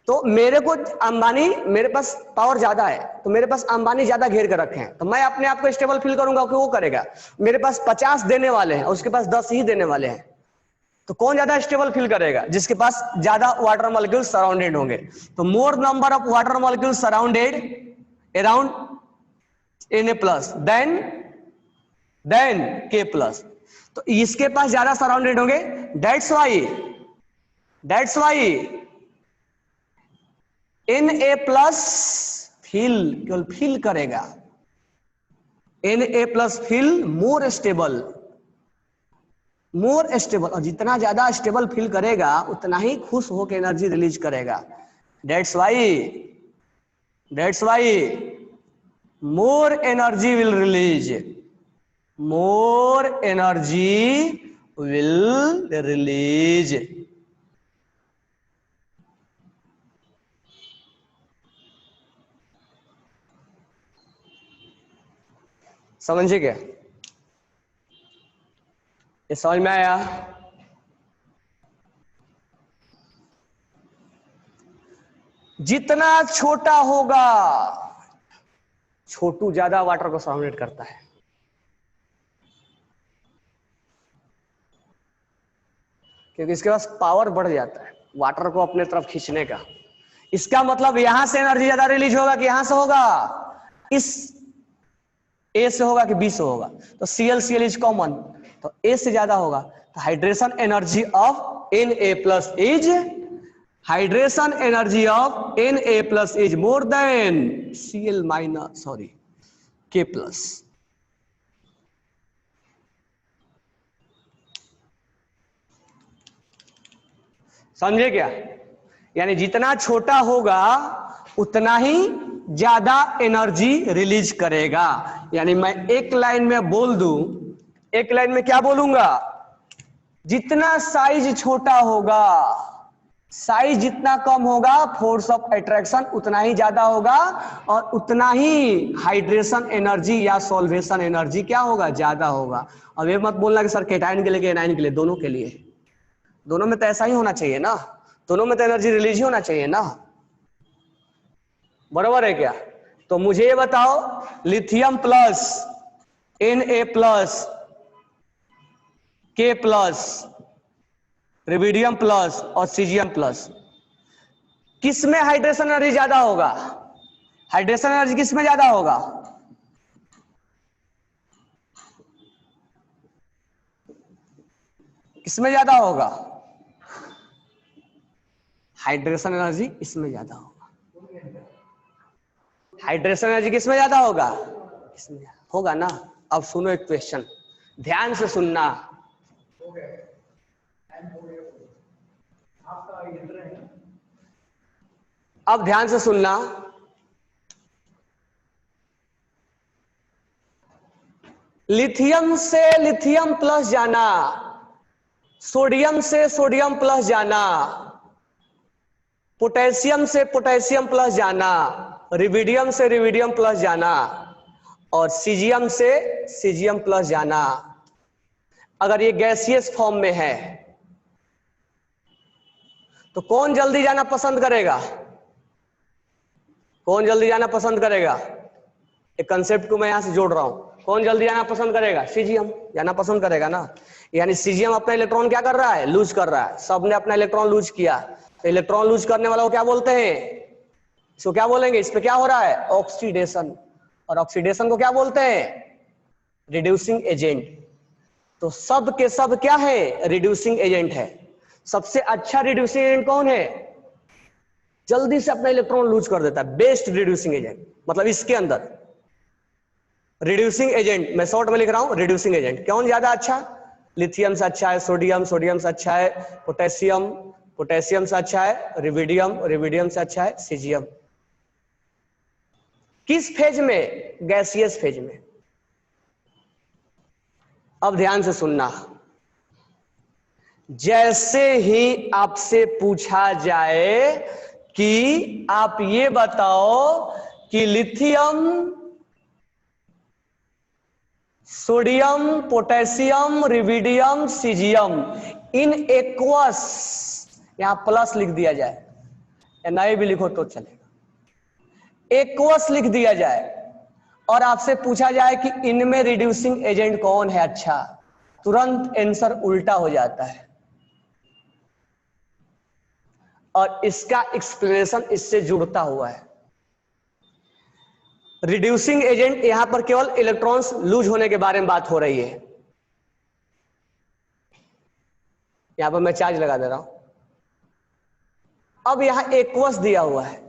तो मेरे को अंबानी, मेरे पास पावर ज्यादा है तो मेरे पास अंबानी ज्यादा घेर कर रखे हैं, तो मैं अपने आप को स्टेबल फील करूंगा कि वो करेगा। मेरे पास 50 देने वाले हैं, उसके पास 10 ही देने वाले हैं, तो कौन ज्यादा स्टेबल फील करेगा? जिसके पास ज्यादा वाटर मॉलिक्यूल सराउंडेड होंगे। तो more number of water molecule surrounded around Na plus then K plus, तो इसके पास ज्यादा सराउंडेड होंगे। दैट्स वाई Na प्लस केवल फील करेगा। Na plus feel more stable, और जितना ज्यादा स्टेबल फील करेगा उतना ही खुश होकर एनर्जी रिलीज करेगा। That's why more energy will release. समझे क्या? ये समझ में आया? जितना छोटा होगा, छोटू ज्यादा वाटर को सराउंडेड करता है, क्योंकि इसके पास पावर बढ़ जाता है वाटर को अपने तरफ खींचने का। इसका मतलब यहां से एनर्जी ज्यादा रिलीज होगा कि यहां से होगा? इस ए से होगा कि बी से होगा? तो Cl इज कॉमन, तो ए से ज्यादा होगा। तो hydration energy of Na plus is more than Cl minus K plus. समझे क्या? यानी जितना छोटा होगा उतना ही ज्यादा एनर्जी रिलीज करेगा। यानी मैं एक लाइन में बोल दूं, एक लाइन में क्या बोलूंगा? जितना साइज छोटा होगा, साइज जितना कम होगा, फोर्स ऑफ अट्रैक्शन उतना ही ज्यादा होगा, और उतना ही हाइड्रेशन एनर्जी या सॉल्वेशन एनर्जी क्या होगा? ज्यादा होगा। अब ये मत बोलना कि सर केटाइन के लिए कि एनाइन के लिए, दोनों के लिए, दोनों में तो ऐसा ही होना चाहिए ना, दोनों में तो एनर्जी रिलीज ही होना चाहिए ना, बराबर है क्या? तो मुझे ये बताओ, lithium plus Na plus K plus rubidium plus और सीजियम प्लस, किसमें हाइड्रेशन एनर्जी ज्यादा होगा? हाइड्रेशन एनर्जी किसमें ज्यादा होगा? किसमें ज्यादा होगा? हाइड्रेशन एनर्जी इसमें ज्यादा होगा। हाइड्रेशन एनर्जी किसमें ज्यादा होगा? इसमें होगा ना। अब सुनो एक क्वेश्चन, ध्यान से सुनना। अब ध्यान से सुनना, लिथियम से लिथियम प्लस जाना, सोडियम से सोडियम प्लस जाना, पोटेशियम से पोटेशियम प्लस जाना, रिविडियम से रिविडियम प्लस जाना और सीजियम से सीजियम प्लस जाना, अगर ये गैसियस फॉर्म में है तो कौन जल्दी जाना पसंद करेगा? कौन जल्दी जाना पसंद करेगा? एक कंसेप्ट को मैं यहां से जोड़ रहा हूं, कौन जल्दी जाना पसंद करेगा? सीजियम जाना पसंद करेगा ना। यानी सीजियम अपना इलेक्ट्रॉन क्या कर रहा है? लूज कर रहा है। सबने अपना इलेक्ट्रॉन लूज किया, तो इलेक्ट्रॉन लूज करने वाला को क्या बोलते हैं? इसको क्या बोलेंगे? इस पे क्या हो रहा है? ऑक्सीडेशन। और ऑक्सीडेशन को क्या बोलते हैं? Reducing agent. तो सब के सब क्या है? रिड्यूसिंग एजेंट है। सबसे अच्छा रिड्यूसिंग एजेंट कौन है? जल्दी से अपना इलेक्ट्रॉन लूज कर देता है, बेस्ट रिड्यूसिंग एजेंट। मतलब इसके अंदर रिड्यूसिंग एजेंट मैं शॉर्ट में लिख रहा हूं, रिड्यूसिंग एजेंट कौन ज्यादा अच्छा? लिथियम से अच्छा है सोडियम, सोडियम से अच्छा है पोटेशियम, पोटेशियम से अच्छा है रिविडियम, रिविडियम से अच्छा है सीजियम। किस फेज में? गैसियस फेज में। अब ध्यान से सुनना, जैसे ही आपसे पूछा जाए कि आप ये बताओ कि lithium, sodium, potassium, rubidium, caesium in aqueous, यहां प्लस लिख दिया जाए या नहीं भी लिखो तो चलेगा, एक्वस लिख दिया जाए और आपसे पूछा जाए कि इनमें रिड्यूसिंग एजेंट कौन है अच्छा, तुरंत आंसर उल्टा हो जाता है। और इसका एक्सप्लेनेशन इससे जुड़ता हुआ है। रिड्यूसिंग एजेंट यहां पर केवल इलेक्ट्रॉन्स लूज होने के बारे में बात हो रही है। यहां पर मैं चार्ज लगा दे रहा हूं। अब यहां एक्वस दिया हुआ है।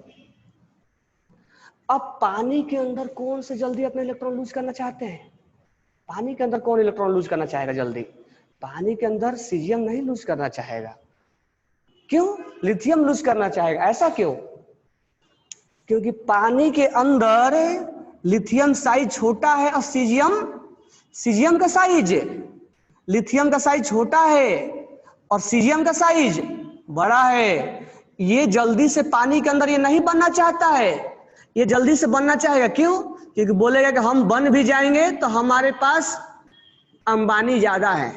अब पानी के अंदर कौन से जल्दी अपने इलेक्ट्रॉन लूज करना चाहते हैं? पानी के अंदर कौन इलेक्ट्रॉन लूज करना चाहेगा जल्दी? पानी के अंदर सीजियम नहीं लूज करना चाहेगा। क्यों? लिथियम लूज करना चाहेगा। ऐसा क्यों? क्योंकि पानी के अंदर लिथियम साइज छोटा है और सीजियम का साइज, लिथियम का साइज छोटा है और सीजियम का साइज बड़ा है। ये जल्दी से पानी के अंदर ये नहीं बनना चाहता है, ये जल्दी से बनना चाहेगा। क्यों? क्योंकि बोलेगा कि हम बन भी जाएंगे तो हमारे पास अंबानी ज्यादा है,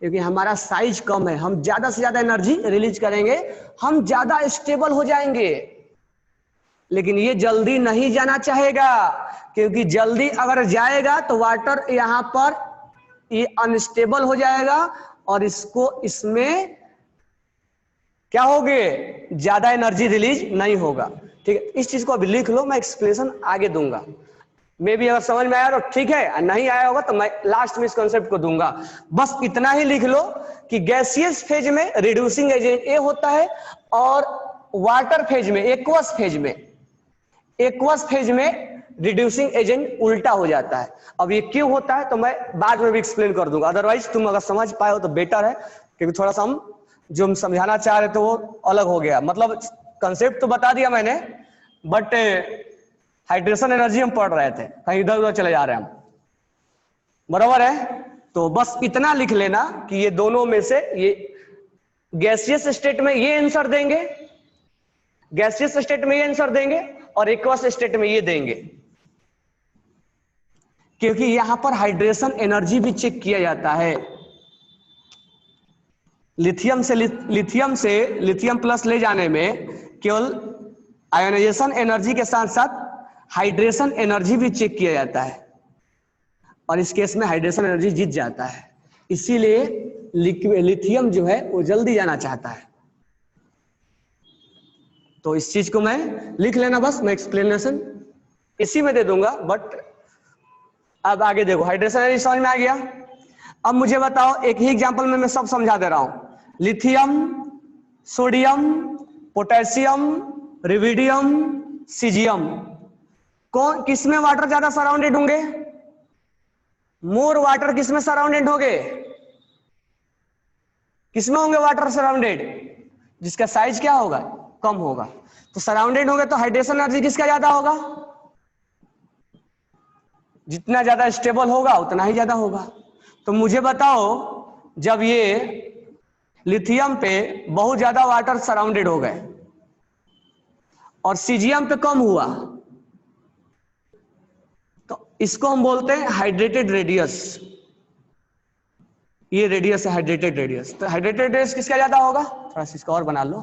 क्योंकि हमारा साइज कम है, हम ज्यादा से ज्यादा एनर्जी रिलीज करेंगे, हम ज्यादा स्टेबल हो जाएंगे। लेकिन ये जल्दी नहीं जाना चाहेगा, क्योंकि जल्दी अगर जाएगा तो वाटर यहां पर ये अनस्टेबल हो जाएगा और इसको इसमें क्या होगे? ज्यादा एनर्जी रिलीज नहीं होगा। ठीक है, इस चीज को अभी लिख लो, मैं एक्सप्लेनेशन आगे दूंगा। मे भी अगर समझ में आया तो ठीक है, नहीं आया होगा तो मैं लास्ट में इस कॉन्सेप्ट को दूंगा। बस इतना ही लिख लो कि गैसियस फेज में रिड्यूसिंग एजेंट ए होता है और वाटर फेज में, एक्वस फेज में रिड्यूसिंग एजेंट उल्टा हो जाता है। अब ये क्यों होता है तो मैं बाद में भी एक्सप्लेन कर दूंगा, अदरवाइज तुम अगर समझ पाए हो तो बेटर है, क्योंकि थोड़ा सा हम जो हम समझाना चाह रहे थे वो अलग हो गया। मतलब कंसेप्ट तो बता दिया मैंने, बट हाइड्रेशन एनर्जी हम पढ़ रहे थे, कहीं इधर उधर चले जा रहे हैं हम, बराबर है। तो बस इतना लिख लेना कि ये दोनों में से ये गैसियस स्टेट में ये आंसर देंगे, गैसियस स्टेट में ये आंसर देंगे और एक्वस स्टेट में ये देंगे, क्योंकि यहां पर हाइड्रेशन एनर्जी भी चेक किया जाता है। लिथियम से लिथियम प्लस ले जाने में केवल आयोनाइजेशन एनर्जी के साथ साथ हाइड्रेशन एनर्जी भी चेक किया जाता है, और इस केस में हाइड्रेशन एनर्जी जीत जाता है। इसीलिए लिथियम जो है वो जल्दी जाना चाहता है। तो इस चीज को मैं लिख लेना, बस मैं एक्सप्लेनेशन इसी में दे दूंगा। बट अब आगे देखो, हाइड्रेशन एनर्जी समझ में आ गया। अब मुझे बताओ, एक ही एग्जांपल में मैं सब समझा दे रहा हूं। Lithium, sodium, potassium, rubidium, caesium, कौन किसमें वाटर ज्यादा सराउंडेड होंगे? मोर वाटर किसमें सराउंडेड होंगे? किसमें होंगे वाटर सराउंडेड? जिसका साइज क्या होगा? कम होगा। तो सराउंडेड होंगे तो हाइड्रेशन एनर्जी किसका ज्यादा होगा? जितना ज्यादा स्टेबल होगा उतना ही ज्यादा होगा। तो मुझे बताओ, जब ये लिथियम पे बहुत ज्यादा वाटर सराउंडेड हो गए और सीजियम पे कम हुआ, तो इसको हम बोलते हैं हाइड्रेटेड रेडियस। ये रेडियस है हाइड्रेटेड रेडियस। तो हाइड्रेटेड रेडियस किसका ज्यादा होगा? थोड़ा सा इसको और बना लो।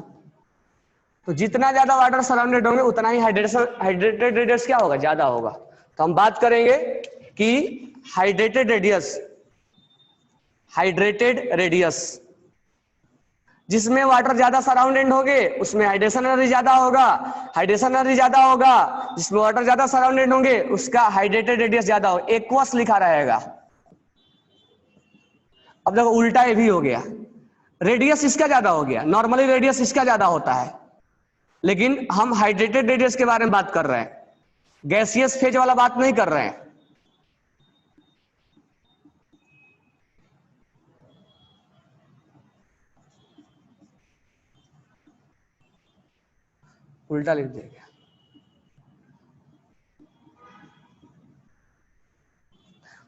तो जितना ज्यादा वाटर सराउंडेड होंगे उतना ही हाइड्रेटेड रेडियस क्या होगा? ज्यादा होगा। तो हम बात करेंगे कि हाइड्रेटेड रेडियस जिसमें वाटर ज्यादा सराउंडेड होंगे उसमें हाइड्रेशन एनर्जी ज्यादा होगा। हाइड्रेशन एनर्जी ज्यादा होगा जिसमें वाटर ज्यादा सराउंडेड होंगे उसका हाइड्रेटेड रेडियस ज्यादा होगा। एक्वस लिखा रहेगा। अब देखो उल्टा ये भी हो गया, रेडियस इसका ज्यादा हो गया। नॉर्मली रेडियस इसका ज्यादा होता है, लेकिन हम हाइड्रेटेड रेडियस के बारे में बात कर रहे हैं, गैसियस फेज वाला बात नहीं कर रहे हैं। उल्टा लिख दिया।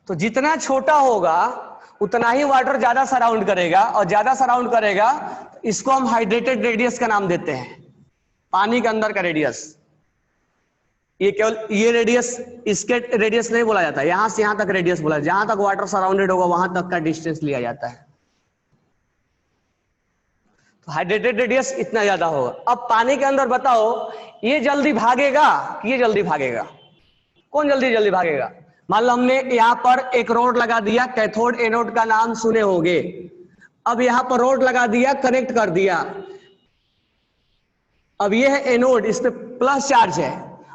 तो जितना छोटा होगा उतना ही वाटर ज्यादा सराउंड करेगा, और ज्यादा सराउंड करेगा इसको हम हाइड्रेटेड रेडियस का नाम देते हैं। पानी के अंदर का रेडियस, ये केवल ये रेडियस, इसके रेडियस नहीं बोला जाता, यहां से यहां तक रेडियस बोला, जहां तक वाटर सराउंडेड होगा वहां तक का डिस्टेंस लिया जाता है। तो हाइड्रेटेड रेडियस इतना ज्यादा होगा। अब पानी के अंदर बताओ, ये जल्दी भागेगा कि ये जल्दी भागेगा? कौन जल्दी जल्दी भागेगा? मान लो हमने यहां पर एक रोड लगा दिया, कैथोड एनोड का नाम सुने होंगे। अब यहां पर रोड लगा दिया, कनेक्ट कर दिया। अब ये है एनोड, इस पे प्लस चार्ज है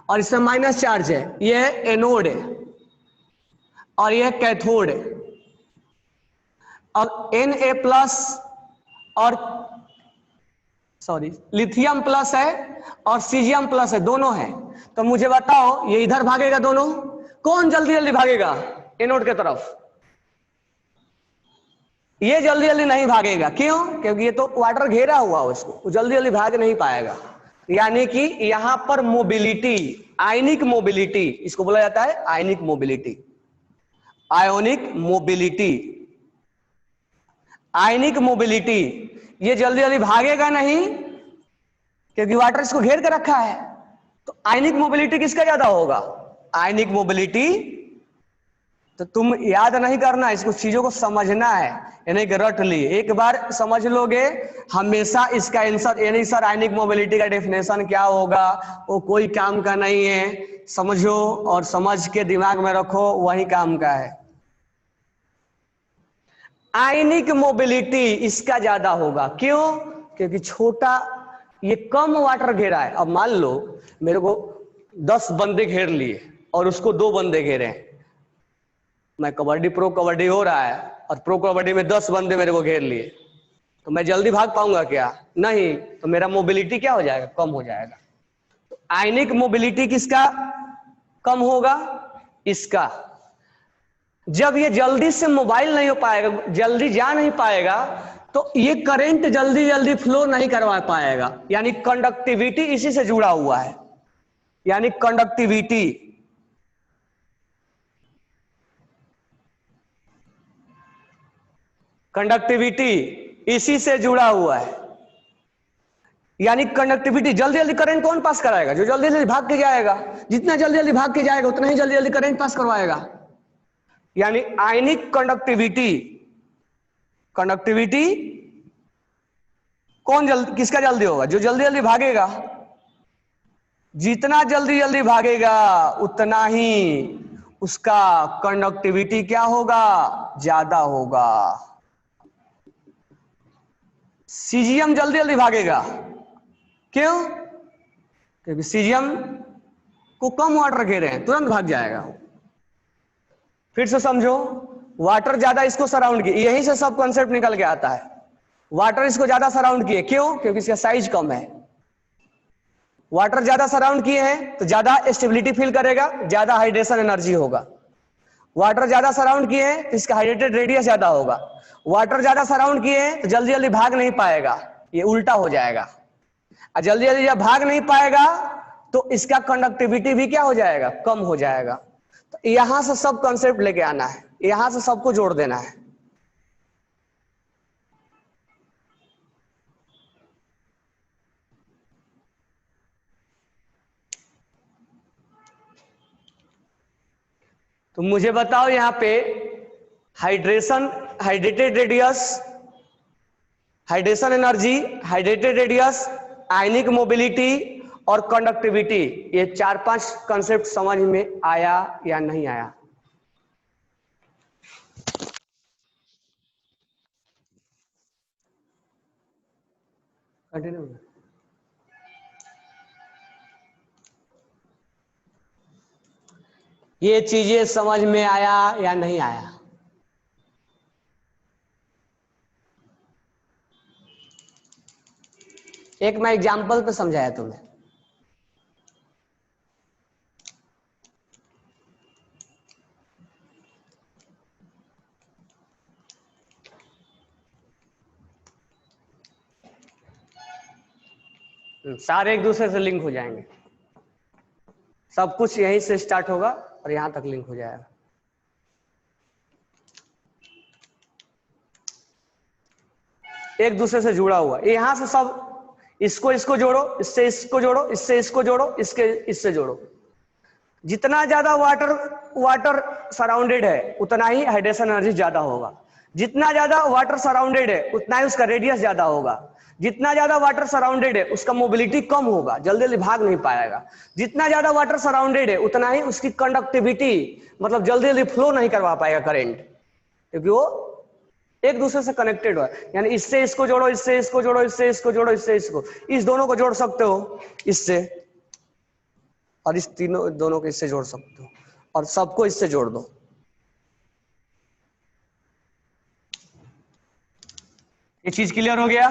और इसमें माइनस चार्ज है। ये है एनोड और ये है कैथोड। अब Na प्लस और लिथियम प्लस है और सीजियम प्लस है, दोनों है। तो मुझे बताओ, ये इधर भागेगा दोनों, कौन जल्दी जल्दी भागेगा? एनोड के तरफ। ये जल्दी जल्दी नहीं भागेगा, क्यों? क्योंकि ये तो वाटर घेरा हुआ है, उसको जल्दी जल्दी भाग नहीं पाएगा। यानी कि यहां पर मोबिलिटी, आयनिक मोबिलिटी, इसको बोला जाता है आयनिक मोबिलिटी, आयोनिक मोबिलिटी, आयनिक मोबिलिटी। ये जल्दी जल्दी भागेगा नहीं क्योंकि वाटर इसको घेर के रखा है। तो आयनिक मोबिलिटी किसका ज्यादा होगा? आयनिक मोबिलिटी। तो तुम याद नहीं करना, इसको चीजों को समझना है, यानी कि रट लिए। एक बार समझ लोगे हमेशा इसका आंसर, यानी सर आयनिक मोबिलिटी का डेफिनेशन क्या होगा, वो कोई काम का नहीं है। समझो और समझ के दिमाग में रखो, वही काम का है। आयनिक मोबिलिटी इसका ज्यादा होगा, क्यों? क्योंकि छोटा, ये कम वाटर घेरा है। अब मान लो मेरे को 10 बंदे घेर लिए और उसको 2 बंदे घेरे हैं। मैं कबड्डी, प्रो कबड्डी हो रहा है और प्रो कबड्डी में 10 बंदे मेरे को घेर लिए, तो मैं जल्दी भाग पाऊंगा क्या? नहीं। तो मेरा मोबिलिटी क्या हो जाएगा? कम हो जाएगा। तो आयनिक मोबिलिटी किसका कम होगा? इसका। जब ये जल्दी से मोबाइल नहीं हो पाएगा, जल्दी जा नहीं पाएगा, तो ये करंट जल्दी जल्दी फ्लो नहीं करवा पाएगा। यानी कंडक्टिविटी इसी से जुड़ा हुआ है, यानी कंडक्टिविटी। कंडक्टिविटी इसी से जुड़ा हुआ है, यानी कंडक्टिविटी। जल्दी जल्दी करंट कौन पास कराएगा? जो जल्दी जल्दी भाग के जाएगा। जितना जल्दी जल्दी भाग के जाएगा उतना ही जल्दी जल्दी करंट पास करवाएगा। यानी आयनिक कंडक्टिविटी, कंडक्टिविटी कौन जल्दी, किसका जल्दी होगा? जो जल्दी जल्दी भागेगा। जितना जल्दी जल्दी भागेगा उतना ही उसका कंडक्टिविटी क्या होगा? ज्यादा होगा। सीजियम जल्दी जल्दी भागेगा, क्यों? क्योंकि सीजियम को कम वाटर घेरे हैं, तुरंत भाग जाएगा। फिर से समझो, वाटर ज्यादा इसको सराउंड किए, यहीं से सब कॉन्सेप्ट निकल के आता है। वाटर इसको ज्यादा सराउंड किए, क्यों? क्योंकि इसका साइज कम है। वाटर ज्यादा सराउंड किए हैं तो ज्यादा स्टेबिलिटी फील करेगा, ज्यादा हाइड्रेशन एनर्जी होगा। वाटर ज्यादा सराउंड किए हैं तो इसका हाइड्रेटेड रेडियस ज्यादा होगा। वाटर ज्यादा सराउंड किए हैं तो जल्दी जल्दी भाग नहीं पाएगा, ये उल्टा हो जाएगा। और जल्दी जल्दी जब भाग नहीं पाएगा तो इसका कंडक्टिविटी भी क्या हो जाएगा, कम हो जाएगा। तो यहां से सब कॉन्सेप्ट लेके आना है, यहां से सबको जोड़ देना है। तो मुझे बताओ यहां पे hydration, hydrated radius, hydration energy, hydrated radius, ionic mobility और कंडक्टिविटी, ये 4-5 कंसेप्ट समझ में आया या नहीं आया? कंटिन्यू। ये चीजें समझ में आया या नहीं आया? एक मैं एग्जांपल पे समझाया तुम्हें। सारे एक दूसरे से लिंक हो जाएंगे, सब कुछ यहीं से स्टार्ट होगा और यहां तक लिंक हो जाएगा। एक दूसरे से जुड़ा हुआ, यहां से सब, इसको इसको जोड़ो, इससे इसको जोड़ो, इससे इसको जोड़ो, इसके इससे जोड़ो। जितना ज्यादा वाटर सराउंडेड है उतना ही हाइड्रेशन एनर्जी ज्यादा होगा। जितना ज्यादा वाटर सराउंडेड है उतना ही उसका रेडियस ज्यादा होगा। जितना ज्यादा वाटर सराउंडेड है उसका मोबिलिटी कम होगा, जल्दी जल्दी भाग नहीं पाएगा। जितना ज्यादा वाटर सराउंडेड है उतना ही उसकी कंडक्टिविटी, मतलब जल्दी जल्दी फ्लो नहीं करवा पाएगा करंट, क्योंकि वो एक दूसरे से कनेक्टेड है। यानी इससे इसको जोड़ो, इससे इसको जोड़ो, इससे इसको जोड़ो, इससे इसको, इस दोनों को जोड़ सकते हो इससे, और इस तीनों दोनों को इससे जोड़ सकते हो, और सबको इससे जोड़ दो। ये चीज क्लियर हो गया?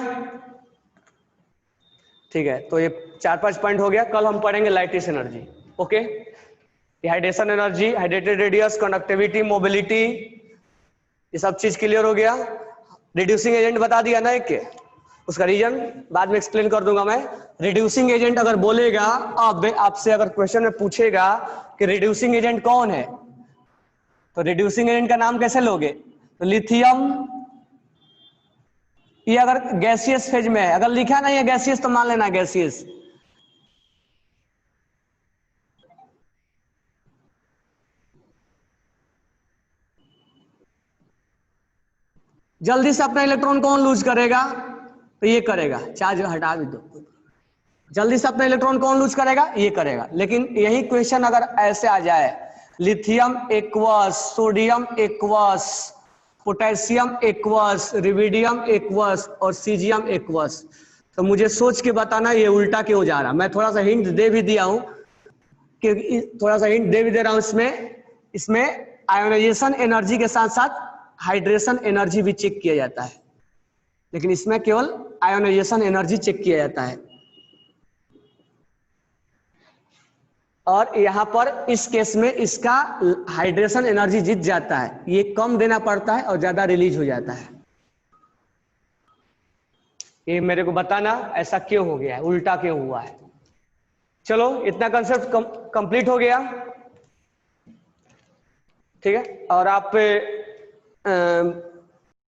ठीक है, तो ये 4-5 पॉइंट हो गया। कल हम पढ़ेंगे lattice energy. Okay, hydration energy, hydrated radius, conductivity, mobility, ये सब चीज क्लियर हो गया। रिड्यूसिंग एजेंट बता दिया ना एक के, उसका रीजन बाद में एक्सप्लेन कर दूंगा मैं। रिड्यूसिंग एजेंट अगर बोलेगा, अब आपसे अगर क्वेश्चन में पूछेगा कि रिड्यूसिंग एजेंट कौन है, तो रिड्यूसिंग एजेंट का नाम कैसे लोगे? तो लिथियम, ये अगर गैसियस फेज में है, अगर लिखा नहीं है गैसियस तो मान लेना गैसियस। जल्दी से अपना इलेक्ट्रॉन कौन लूज करेगा? तो ये करेगा, चार्ज हटा भी दो। जल्दी से अपना इलेक्ट्रॉन कौन लूज करेगा? ये करेगा। लेकिन यही क्वेश्चन अगर ऐसे आ जाए, lithium aqueous, sodium aqueous, potassium aqueous, rubidium aqueous और सीजियम एक्वस, तो मुझे सोच के बताना ये उल्टा क्यों जा रहा। मैं थोड़ा सा हिंट दे भी दिया हूं, कि थोड़ा सा हिंट दे भी दे रहा हूं इसमें आयोनाइजेशन एनर्जी के साथ साथ हाइड्रेशन एनर्जी भी चेक किया जाता है, लेकिन इसमें केवल आयोनाइजेशन एनर्जी चेक किया जाता है। और यहां पर इस केस में इसका हाइड्रेशन एनर्जी जीत जाता है, ये कम देना पड़ता है और ज्यादा रिलीज हो जाता है। ये मेरे को बताना ऐसा क्यों हो गया है, उल्टा क्यों हुआ है। चलो, इतना कंसेप्ट कंप्लीट हो गया। ठीक है, और आप